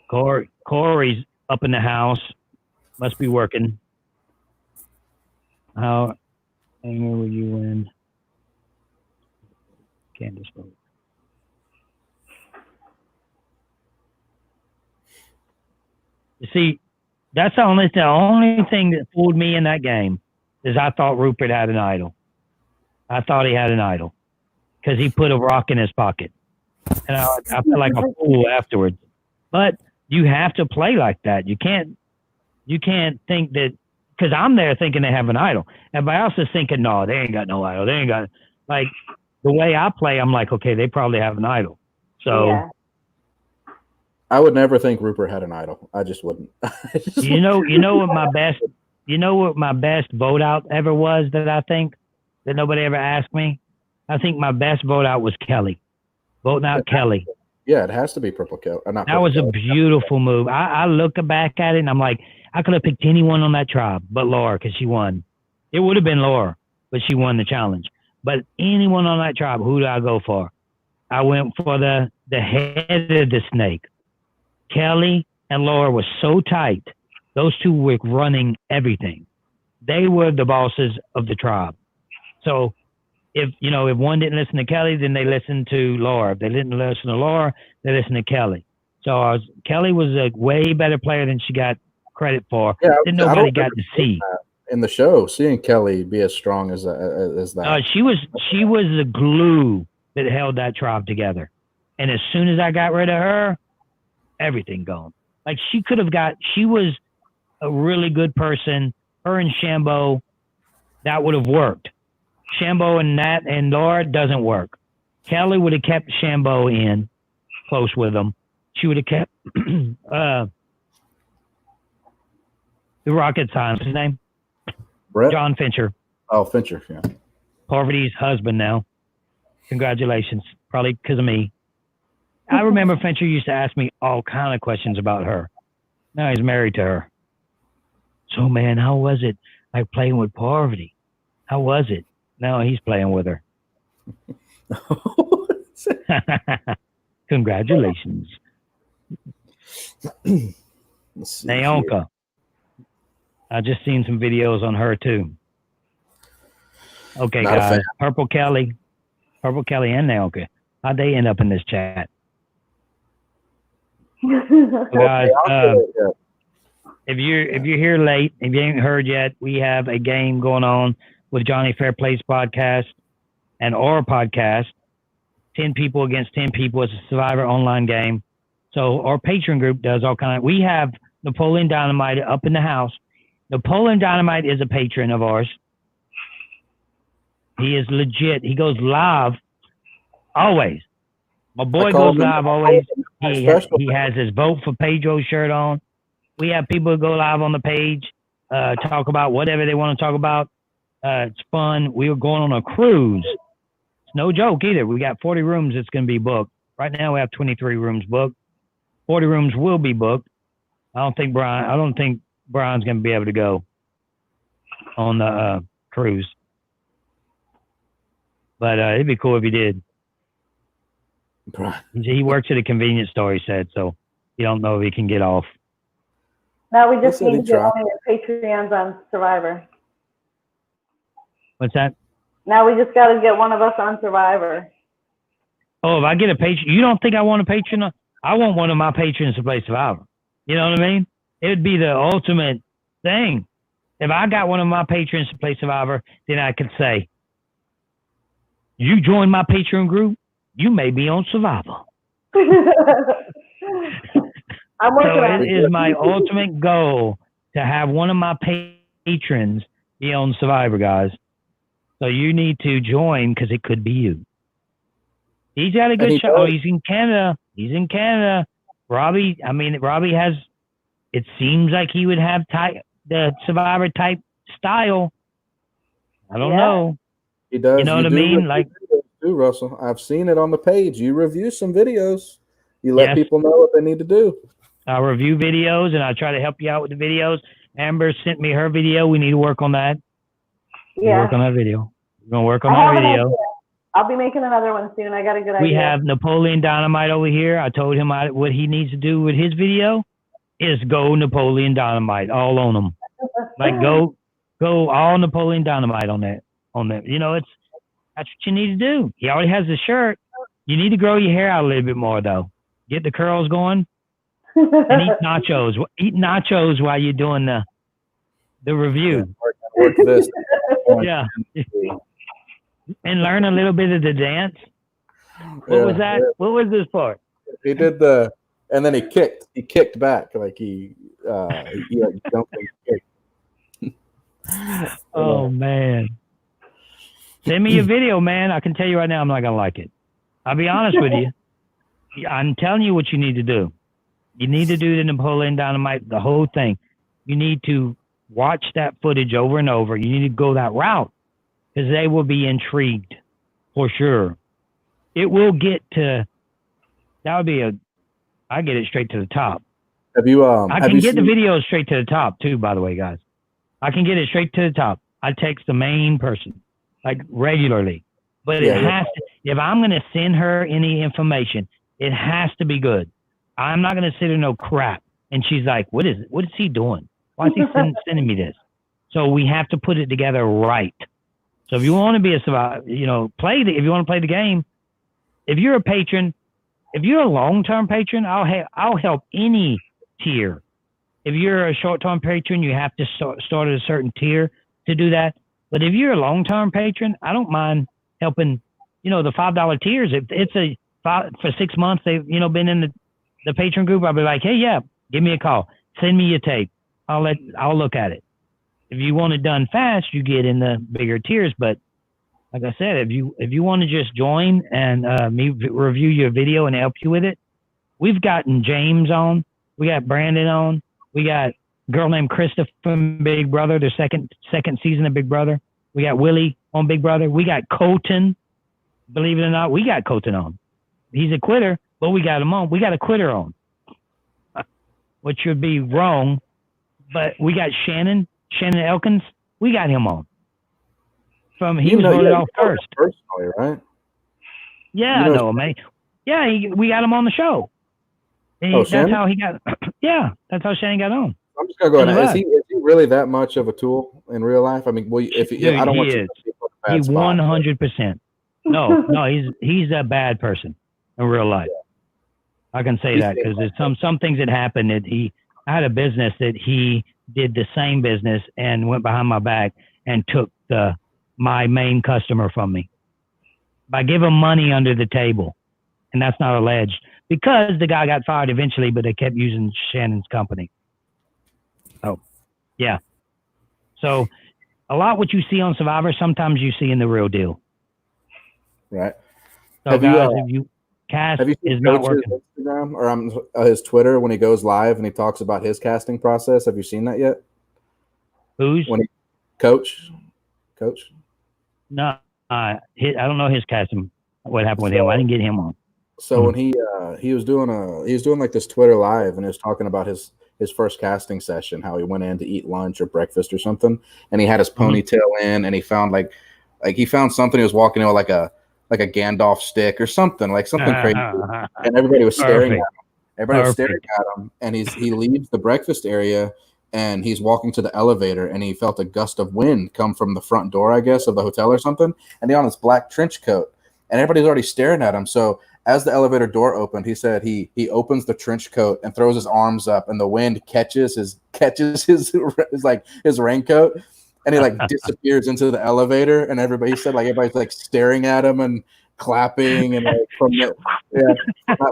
Corey's up in the house. Must be working. How angry will you win? Candace vote. You see, that's the only thing that fooled me in that game is I thought Rupert had an idol. I thought he had an idol because he put a rock in his pocket. And I felt like a fool afterwards. But you have to play like that. You can't think that, because I'm there thinking they have an idol. Everybody else is thinking, no, they ain't got no idol. They ain't got, like, the way I play, I'm like, okay, they probably have an idol. So yeah. I would never think Rupert had an idol. I just wouldn't. You know what my best vote out ever was that I think that nobody ever asked me? I think my best vote out was Kelly. Voting out Kelly. Yeah, it has to be Purple Kelly. That was a beautiful move. I look back at it and I'm like, I could have picked anyone on that tribe but Laura because she won. It would have been Laura, but she won the challenge. But anyone on that tribe, who did I go for? I went for the head of the snake. Kelly and Laura were so tight. Those two were running everything. They were the bosses of the tribe. So if one didn't listen to Kelly, then they listened to Laura. If they didn't listen to Laura, they listened to Kelly. So Kelly was a way better player than she got credit for. Yeah, that nobody got to see. In the show, seeing Kelly be as strong as that. She was the glue that held that tribe together. And as soon as I got rid of her, everything gone. Like she was a really good person. Her and Shambo, that would have worked. Shambo and Nat and Laura doesn't work. Kelly would have kept Shambo in close with them. She would have kept the rocket science. His name? Brett? John Fincher. Oh, Fincher, yeah. Parvati's husband now. Congratulations. Probably because of me. I remember Fincher used to ask me all kind of questions about her. Now he's married to her. So, man, how was it like playing with Parvati? How was it? No, he's playing with her. Congratulations. Naonka. I just seen some videos on her too. Okay, Not a guys. fan. Purple Kelly and Naoka. How'd they end up in this chat? So guys, if you're here late, if you ain't heard yet, we have a game going on with Johnny Fairplay's podcast and our podcast. 10 people against 10 people. It's a Survivor online game. So our Patreon group does all kind of. We have Napoleon Dynamite up in the house. Napoleon Dynamite is a patron of ours. He is legit. He goes live always. My boy goes live always. He has his Vote for Pedro shirt on. We have people who go live on the page, talk about whatever they want to talk about. It's fun. We are going on a cruise. It's no joke either. We got 40 rooms that's going to be booked. Right now we have 23 rooms booked. 40 rooms will be booked. I don't think Brian's going to be able to go on the cruise. But it'd be cool if he did. He works at a convenience store, he said, so you don't know if he can get off. Now we just need to get one of your Patreons on Survivor. What's that? Now we just got to get one of us on Survivor. Oh, if I get a patron, you don't think I want a patron? I want one of my patrons to play Survivor. You know what I mean? It would be the ultimate thing. If I got one of my patrons to play Survivor, then I could say, you join my Patreon group, you may be on Survivor. I'm working on it. It is my ultimate goal to have one of my patrons be on Survivor, guys. So you need to join because it could be you. He's got a good show. Oh, he's in Canada. Robbie has, it seems like he would have the Survivor type style. I don't know. He does. You know what I mean? Like, too, Russell. I've seen it on the page. You review some videos. You let people know what they need to do. I review videos and I try to help you out with the videos. Amber sent me her video. We need to work on that. Yeah. Work on that video. We're going to work on that video. I'll be making another one soon. I got a good idea. We have Napoleon Dynamite over here. I told him what he needs to do with his video is go Napoleon Dynamite all on him. Like go all Napoleon Dynamite on that. You know, that's what you need to do. He already has the shirt. You need to grow your hair out a little bit more though. Get the curls going and eat nachos. Eat nachos while you're doing the review. Work this. Yeah. And learn a little bit of the dance. What was that? Yeah. What was this part? He did and then he kicked. He kicked back like he jumped and kicked. Oh man. Send me a video, man. I can tell you right now I'm not gonna like it. I'll be honest with you. I'm telling you what you need to do. You need to do the Napoleon Dynamite, the whole thing. You need to watch that footage over and over. You need to go that route because they will be intrigued for sure. It will get to, that would be I get it straight to the top. I can get the video straight to the top too, by the way, guys. I can get it straight to the top. I text the main person like regularly, but it has to, if I'm going to send her any information, it has to be good. I'm not going to send her no crap. And she's like, what is he doing? Why is he sending me this? So we have to put it together right. So if you want to be a survivor, if you want to play the game, if you're a patron, if you're a long-term patron, I'll help any tier. If you're a short-term patron, you have to start at a certain tier to do that. But if you're a long-term patron, I don't mind helping, the $5 tiers. If it's for 6 months, they've, been in the patron group, I'll be like, hey, yeah, give me a call. Send me your tape. I'll look at it. If you want it done fast, you get in the bigger tiers. But like I said, if you want to just join and me review your video and help you with it, we've gotten James on. We got Brandon on. We got a girl named Krista from Big Brother, the second season of Big Brother. We got Willie on Big Brother. We got Colton. Believe it or not, we got Colton on. He's a quitter, but we got him on. We got a quitter on, which would be wrong. But we got Shannon Elkins. We got him on. He was voted off first. Personally, right? Yeah, I know him, man. Yeah, we got him on the show. That's how he got. Yeah, that's how Shannon got on. I'm just gonna go ahead. Is he really that much of a tool in real life? I mean, I don't want you to be a bad spot. 100%. No, he's a bad person in real life. I can say that because there's some things that happened that I had a business that he did the same business and went behind my back and took my main customer from me by giving money under the table. And that's not alleged because the guy got fired eventually, but they kept using Shannon's company. Oh, yeah. So a lot what you see on Survivor, sometimes you see in the real deal. Right. So have guys, if you cast is not working. Instagram or his Twitter when he goes live and he talks about his casting process. Have you seen that yet? Coach? No, I don't know his casting. What happened with him? I didn't get him on. So when he was doing like this Twitter live and he was talking about his first casting session, how he went in to eat lunch or breakfast or something, and he had his ponytail in, and he found like he found something. He was walking in with like a Gandalf stick or something crazy, and everybody was staring at him. Everybody was staring at him, and he leaves the breakfast area and he's walking to the elevator, and he felt a gust of wind come from the front door, I guess, of the hotel or something, and he on his black trench coat, and everybody's already staring at him. So as the elevator door opened, he said he opens the trench coat and throws his arms up, and the wind catches his raincoat, and he like disappears into the elevator, and everybody's like staring at him and clapping, and like from that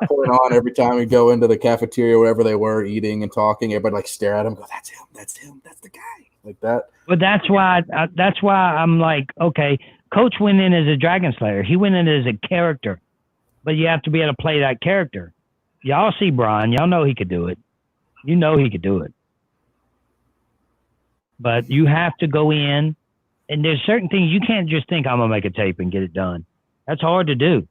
point on, every time we go into the cafeteria, wherever they were eating and talking, everybody like stare at him, go, that's him, that's the guy, like that. But that's why I'm like, okay, Coach went in as a Dragon Slayer. He went in as a character. But you have to be able to play that character. Y'all see Brian. Y'all know he could do it. You know he could do it. But you have to go in, and there's certain things you can't just think I'm going to make a tape and get it done. That's hard to do.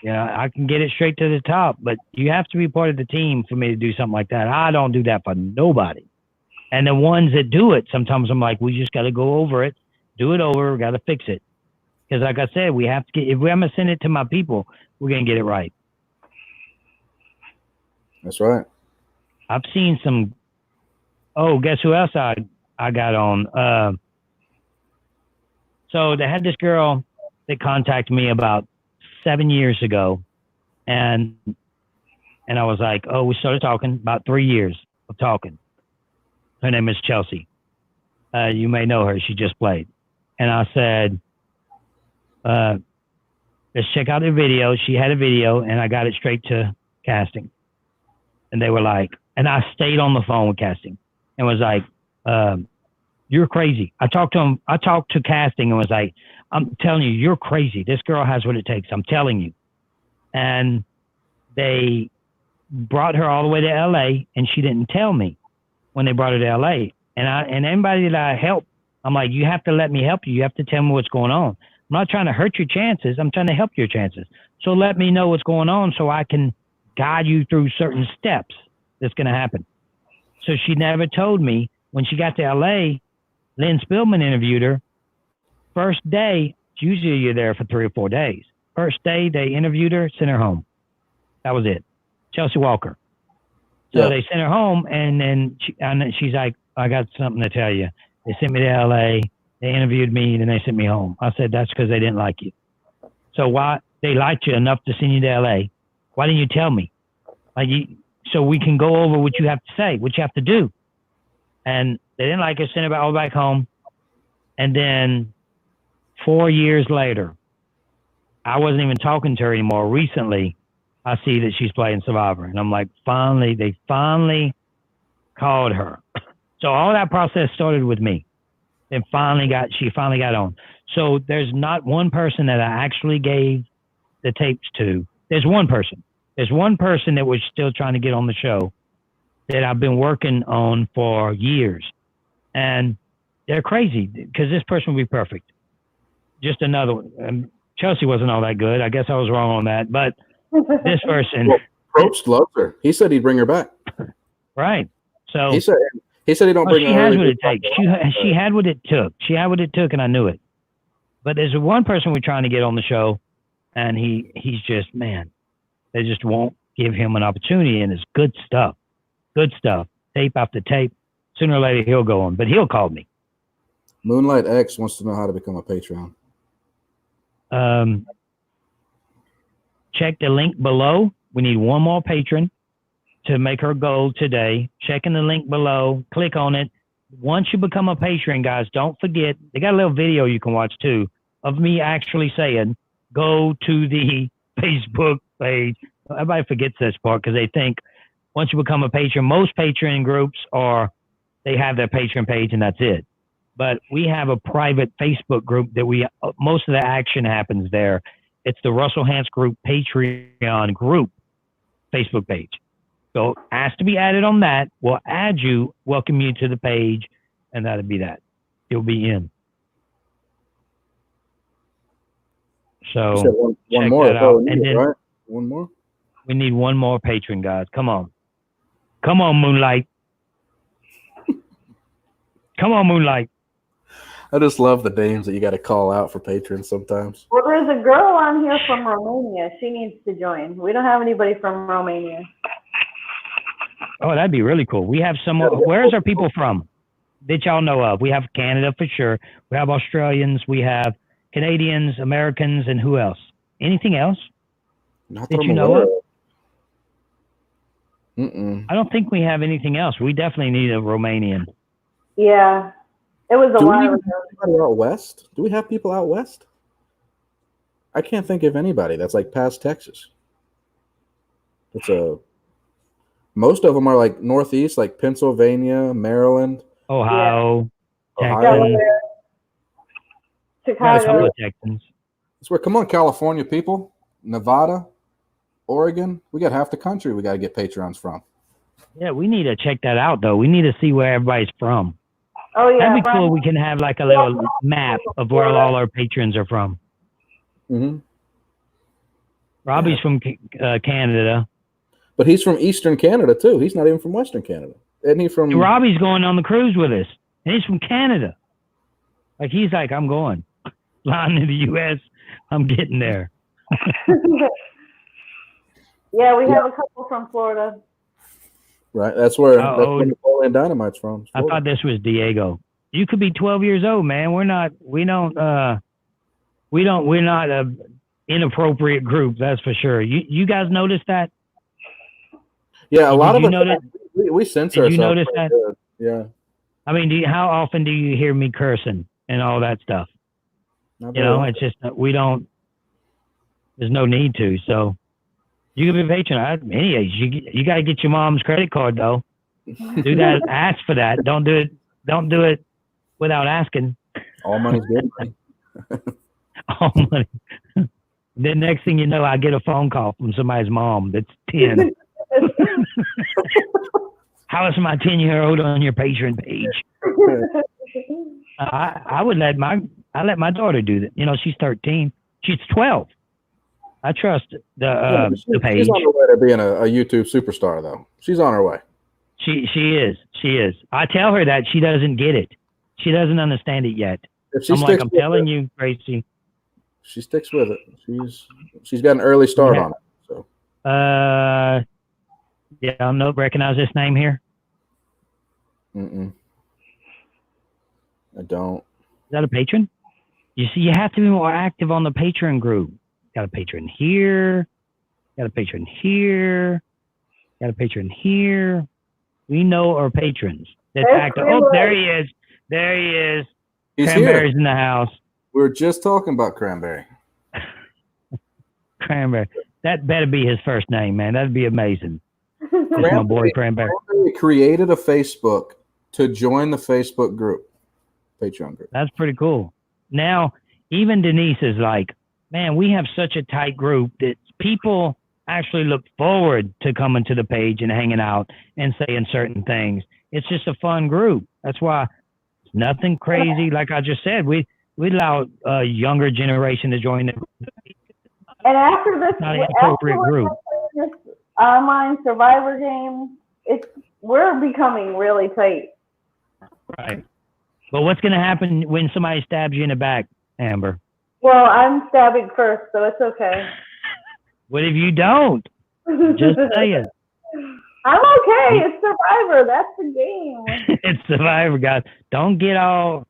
I can get it straight to the top, but you have to be part of the team for me to do something like that. I don't do that for nobody. And the ones that do it, sometimes I'm like, we just got to go over it, do it over, got to fix it. Because like I said, we have to if we're going to send it to my people, we're going to get it right. That's right. I've seen some. Oh, guess who else I got on? So they had this girl that contacted me about 7 years ago. And I was like, oh, we started talking about 3 years of talking. Her name is Chelsea. You may know her. She just played. And I said, let's check out the video. She had a video, and I got it straight to casting. And they were like, and I stayed on the phone with casting and was like, you're crazy. I talked to casting and was like, I'm telling you, you're crazy. This girl has what it takes. I'm telling you. And they brought her all the way to LA, and she didn't tell me when they brought her to LA. And anybody that I help, I'm like, you have to let me help you. You have to tell me what's going on. I'm not trying to hurt your chances. I'm trying to help your chances. So let me know what's going on so I can guide you through certain steps that's going to happen. So she never told me. When she got to LA, Lynn Spillman interviewed her. First day, usually you're there for 3 or 4 days. First day, they interviewed her, sent her home. That was it. Chelsea Walker. So they sent her home, and then she's like, I got something to tell you. They sent me to LA. They interviewed me, then they sent me home. I said, that's because they didn't like you. So why they liked you enough to send you to LA? Why didn't you tell me? So we can go over what you have to say, what you have to do. And they didn't like her, sent her all back home. And then 4 years later, I wasn't even talking to her anymore. Recently, I see that she's playing Survivor. And I'm like, they finally called her. So all that process started with me. And she finally got on. So there's not one person that I actually gave the tapes to. There's one person. There's one person that was still trying to get on the show that I've been working on for years. And they're crazy because this person would be perfect. Just another one. Chelsea wasn't all that good. I guess I was wrong on that. But this person. Well, Probst loves her. He said he'd bring her back. Right. So he said he don't bring her. She has what it takes. She had what it took. She had what it took, and I knew it. But there's one person we're trying to get on the show, and he's just, man, they just won't give him an opportunity, and it's good stuff. Good stuff. Tape after tape. sooner or later he'll go on, but he'll call me. Moonlight X wants to know how to become a Patreon. Check the link below. We need one more patron to make her goal today. Checking the link below. Click on it. Once you become a patron, guys, don't forget, they got a little video you can watch too of me actually saying, go to the Facebook page. Everybody forgets this part because they think once you become a patron, most patron groups they have their patron page and that's it. But we have a private Facebook group that most of the action happens there. It's the Russell Hantz Group Patreon group Facebook page. So ask to be added on that. We'll add you, welcome you to the page, and that'll be that. You'll be in. So one more. Right? One more. We need one more patron, guys. Come on. Come on, Moonlight. Come on, Moonlight. I just love the names that you got to call out for patrons sometimes. Well, there's a girl on here from Romania. She needs to join. We don't have anybody from Romania. Oh, that'd be really cool. We have some. Where's our people from that y'all know of? We have Canada for sure. We have Australians. We have Canadians, Americans, and who else? Anything else? Not that that you know of? Mm-mm. I don't think we have anything else. We definitely need a Romanian. Yeah. It was a while ago. Anybody out west? Do we have people out west? I can't think of anybody that's like past Texas. Most of them are like northeast, like Pennsylvania, Maryland, Ohio, Texas, Chicago. Texans. That's where. Come on, California people, Nevada, Oregon. We got half the country. We got to get Patrons from. Yeah, we need to check that out though. We need to see where everybody's from. Oh yeah, that'd be cool. We can have like a little map of where all our patrons are from. Mm-hmm. Robbie's from Canada, but he's from Eastern Canada too. He's not even from Western Canada. Isn't he from? Robbie's going on the cruise with us, and he's from Canada. Like he's like, I'm going, flying to the U.S. I'm getting there. Yeah, we have a couple from Florida. Right, that's where Napoleon Dynamite's from. I thought this was Diego. You could be 12 years old, man. We're not a inappropriate group, that's for sure. You guys notice that? Yeah, a lot of us. We censor ourselves. Did you notice that? Good. Yeah. I mean, how often do you hear me cursing and all that stuff? It's just we don't. There's no need to. So. You can be a patron at any age. You got to get your mom's credit card though. Do that. Ask for that. Don't do it without asking. All money's good. All money. The next thing you know, I get a phone call from somebody's mom that's 10. How is my 10-year-old on your patron page? I let my daughter do that. She's 13. She's 12. I trust the page. She's on her way to being a YouTube superstar, though. She's on her way. She is. I tell her that she doesn't get it. She doesn't understand it yet. I'm telling you, Gracie. She sticks with it. She's got an early start on it. So. Yeah, I don't recognize this name here. Mm-mm. I don't. Is that a patron? You see, you have to be more active on the Patreon group. Got a patron here. Got a patron here. Got a patron here. We know our patrons. That's active. Oh, there he is. There he is. He's Cranberry's here. In the house. We were just talking about Cranberry. Cranberry. That better be his first name, man. That'd be amazing. That's my boy Cranberry. Cranberry created a Facebook to join the Facebook group, Patreon group. That's pretty cool. Now, even Denise is like, man, we have such a tight group that people actually look forward to coming to the page and hanging out and saying certain things. It's just a fun group. That's why it's nothing crazy. Like I just said, we allow a younger generation to join the group. And after this, not an appropriate group. This online survivor game, we're becoming really tight. Right. But what's going to happen when somebody stabs you in the back, Amber? Well, I'm stabbing first, so it's okay. What if you don't? Just say it. I'm okay. It's Survivor. That's the game. It's Survivor, guys. Don't get all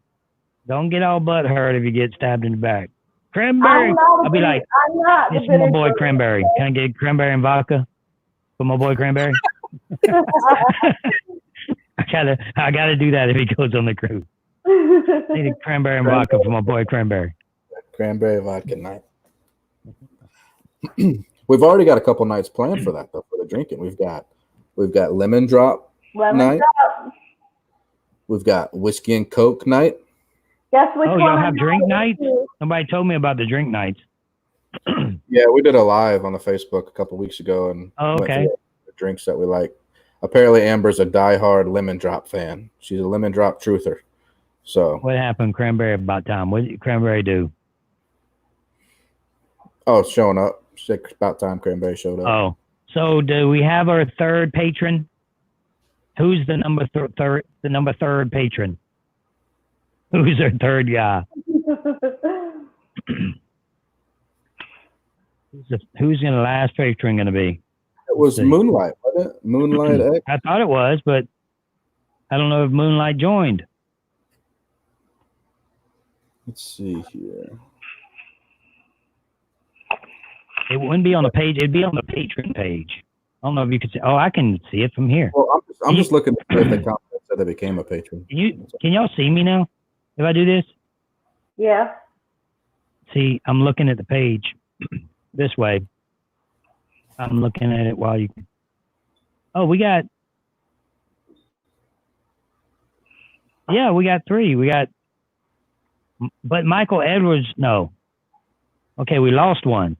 butt hurt if you get stabbed in the back. Cranberry. I'll be like, this is my boy Cranberry. Can I get cranberry and vodka for my boy Cranberry? I gotta do that if he goes on the cruise. Need a cranberry and vodka for my boy Cranberry. Cranberry vodka night. We've already got a couple nights planned for that though, for the drinking. We've got lemon drop night. We've got whiskey and Coke night. Guess which one? Y'all have drink nights? Somebody told me about the drink nights. Yeah, we did a live on the Facebook a couple weeks ago and went through the drinks that we like. Apparently Amber's a diehard lemon drop fan. She's a lemon drop truther. So what happened, Cranberry, about time? What did Cranberry do? Oh, it's showing up. It's about time Cranberry showed up. Oh, so do we have our third patron? Who's the number third patron? Who's our third guy? Who's the last patron going to be? It was Moonlight, wasn't it? Moonlight X? I thought it was, but I don't know if Moonlight joined. Let's see here. It wouldn't be on the page. It'd be on the patron page. I don't know if you could see. Oh, I can see it from here. Well, I'm just looking at the comment that said they became a patron. Can y'all see me now? If I do this? Yeah. See, I'm looking at the page this way. I'm looking at it while you. Oh, we got. Yeah, we got 3. We got. But Michael Edwards, no. Okay, we lost one.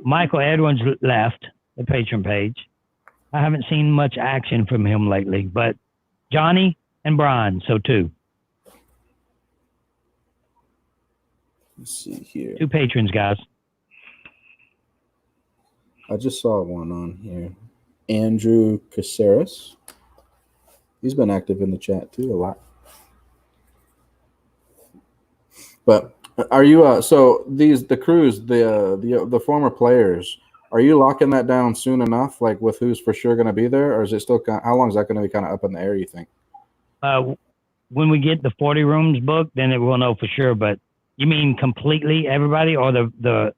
Michael Edwards left the patron page. I haven't seen much action from him lately, but Johnny and Brian, so 2. Let's see here. 2 patrons, guys. I just saw one on here. Andrew Caceres. He's been active in the chat too a lot. But are you so the crews, the former players, are you locking that down soon enough, like with who's for sure going to be there, or is it still how long is that going to be kind of up in the air, you think? When we get the 40 rooms booked, then we'll know for sure. But you mean completely everybody, or the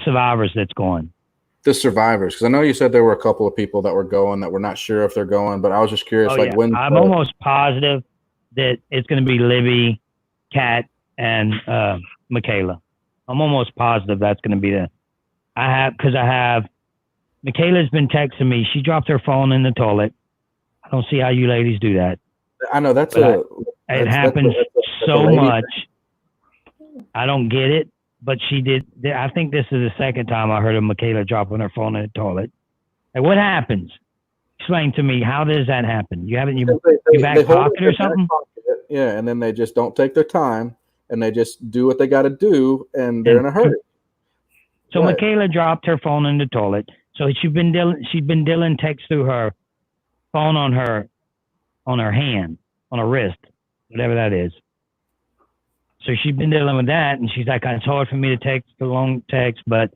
survivors that's going? The survivors, because I know you said there were a couple of people that were going that we're not sure if they're going, but I was just curious, when. I'm almost positive that it's going to be Libby, Kat, and Michaela. I'm almost positive that's going to be Michaela's been texting me. She dropped her phone in the toilet. I don't see how you ladies do that. I know it happens so much. I don't get it, but she did. I think this is the second time I heard of Michaela dropping her phone in the toilet. Like, what happens? Explain to me, how does that happen? You have it in your back pocket or something? Yeah, and then they just don't take their time, and they just do what they got to do, and they're in a hurry. So right. Michaela dropped her phone in the toilet. So she'd been dealing text through her phone on her hand, on her wrist, whatever that is. So she'd been dealing with that, and she's like, it's hard for me to text a long text, but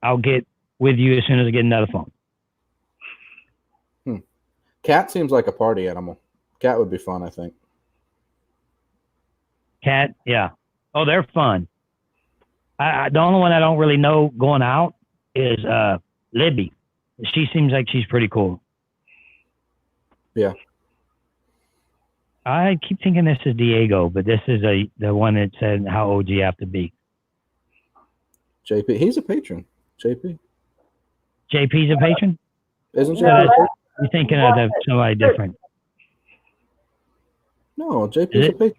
I'll get with you as soon as I get another phone. Cat seems like a party animal. Cat would be fun, I think. Cat, yeah. Oh, they're fun. The only one I don't really know going out is Libby. She seems like she's pretty cool. Yeah. I keep thinking this is Diego, but this is the one that said how old you have to be. JP, he's a patron. JP's a patron? Isn't JP? No, you're thinking of somebody different. No, JP's a patron.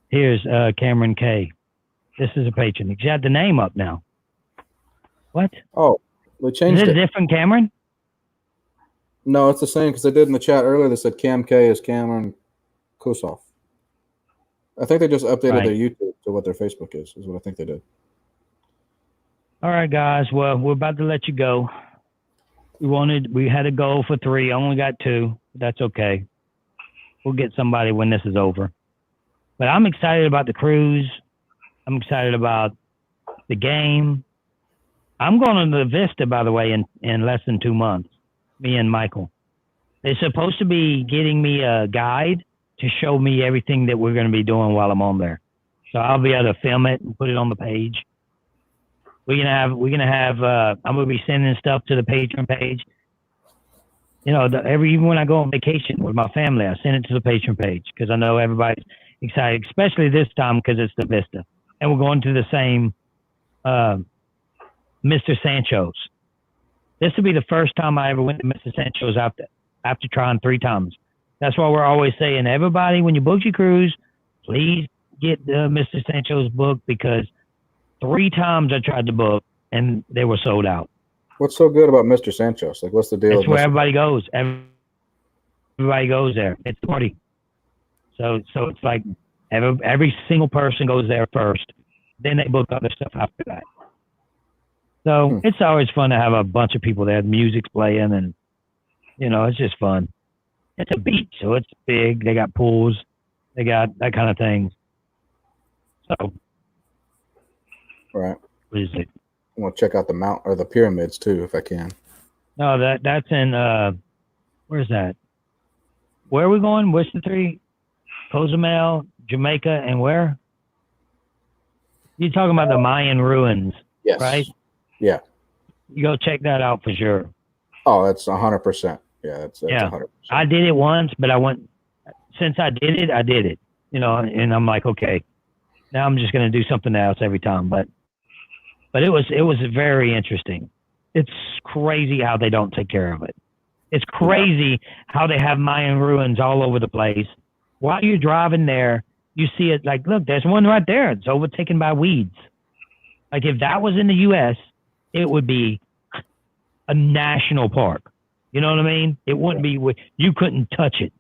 Here's Cameron K. This is a patron. He's got the name up now. What? Oh, we changed it. Is it a different Cameron? No, it's the same because they did in the chat earlier. They said Cam K is Cameron Kosoff. I think they just updated their YouTube to what their Facebook is what I think they did. All right, guys. Well, we're about to let you go. We had a goal for 3. Only got 2. That's okay. We'll get somebody when this is over. But I'm excited about the cruise. I'm excited about the game. I'm going to the Vista, by the way, in less than 2 months. Me and Michael. They're supposed to be getting me a guide to show me everything that we're going to be doing while I'm on there. So I'll be able to film it and put it on the page. I'm gonna be sending stuff to the Patron page. You know, even when I go on vacation with my family, I send it to the Patron page because I know everybody's excited, especially this time because it's the Vista, and we're going to the same Mr. Sancho's. This will be the first time I ever went to Mr. Sancho's after trying 3 times. That's why we're always saying, everybody, when you book your cruise, please get the Mr. Sancho's book, because 3 times I tried to book and they were sold out. What's so good about Mr. Sancho's? Like, what's the deal? It's where everybody goes. Everybody goes there. It's a party. So it's like every single person goes there first. Then they book other stuff after that. So it's always fun to have a bunch of people there. The music's playing, and you know, it's just fun. It's a beach, so it's big. They got pools. They got that kind of thing. So, right. What is it? I want to check out the mount or the pyramids too, if I can. No, that's in where's that? Where are we going? What's the 3? Cozumel, Jamaica, and where? You're talking about the Mayan ruins, yes. Right? Yeah. You go check that out for sure. Oh, that's 100%. Yeah, that's 100%. I did it once, but since I did it, you know, and I'm like, okay, now I'm just going to do something else every time. But it was very interesting. It's crazy how they don't take care of it. It's crazy how they have Mayan ruins all over the place. While you're driving there, you see it like, look, there's one right there. It's overtaken by weeds. Like, if that was in the U.S., it would be a national park. You know what I mean? It wouldn't be, you couldn't touch it.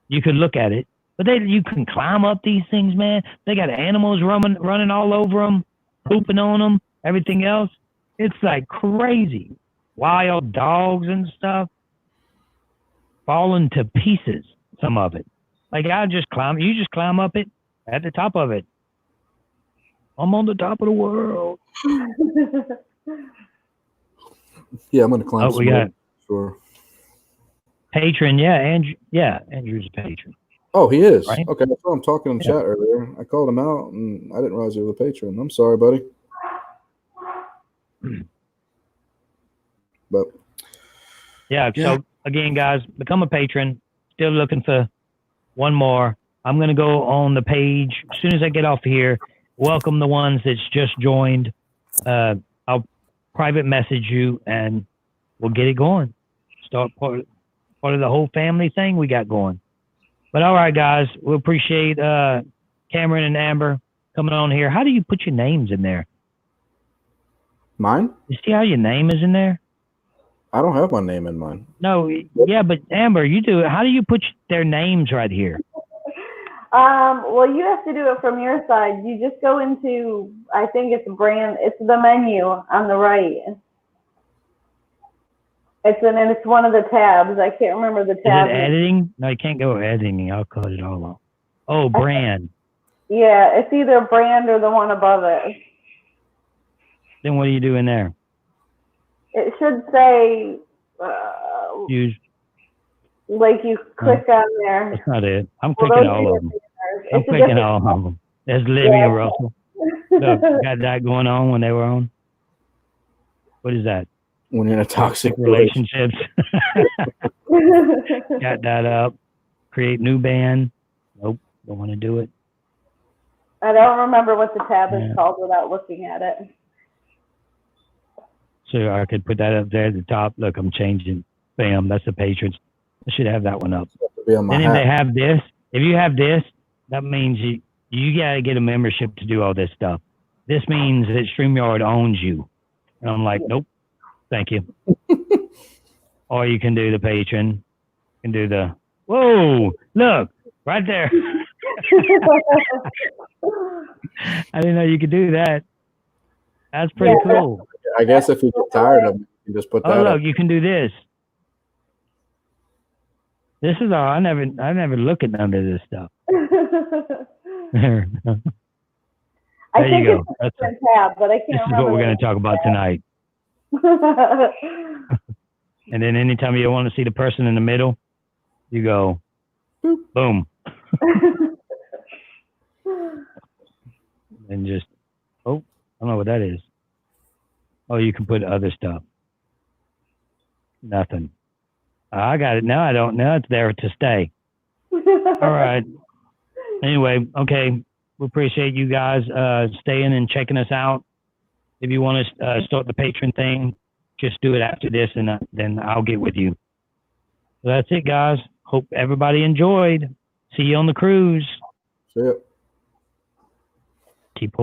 You could look at it, but you can climb up these things, man. They got animals running all over them, pooping on them, everything else. It's like crazy. Wild dogs and stuff falling to pieces, some of it. Like, you just climb up it at the top of it. I'm on the top of the world. Yeah, I'm going to climb. We got sure. Patron, Andrew's a patron. Oh, he is. Right? Okay, that's what I'm talking in the chat earlier. I called him out, and I didn't realize he was a patron. I'm sorry, buddy. But so again, guys, become a patron. Still looking for one more. I'm going to go on the page as soon as I get off here. Welcome the ones that's just joined. I'll private message you, and we'll get it going. Start part of the whole family thing we got going. But all right, guys, we appreciate Cameron and Amber coming on here. How do you put your names in there? Mine? You see how your name is in there? I don't have my name in mine. No, yeah, but Amber, you do it. How do you put their names right here? Well, you have to do it from your side. You just go into, I think it's the menu on the right. It's one of the tabs. I can't remember the tab. Is it editing? No, you can't go editing. I'll cut it all off. Oh, brand. Yeah, it's either brand or the one above it. Then what do you do in there? It should say, Use. Like you click on there. That's not it. I'm clicking all of them. I'm clicking all of them. There's Libby and Russell. Look, got that going on when they were on. What is that? When you're in a toxic relationships. Got that up. Create new band. Nope, don't want to do it. I don't remember what the tab is called without looking at it. So I could put that up there at the top. Look, I'm changing. Bam, that's the patrons. I should have that one up. Then if they have this, if you have this, that means you got to get a membership to do all this stuff. This means that StreamYard owns you. And I'm like, nope, thank you. Or you can do the patron. You can do the, whoa, look, right there. I didn't know you could do that. That's pretty cool. I guess if you get tired of it, you just put that look, up. You can do this. This is all. I never look at none of this stuff. There you go. It's a tab, but I can't remember. This is what we're going to talk about tonight. And then anytime you want to see the person in the middle, you go, boom. And just, I don't know what that is. Oh, you can put other stuff. Nothing. I got it. Now I don't. Now it's there to stay. All right. Anyway, okay. We appreciate you guys staying and checking us out. If you want to start the Patron thing, just do it after this, and then I'll get with you. So that's it, guys. Hope everybody enjoyed. See you on the cruise. See ya. Keep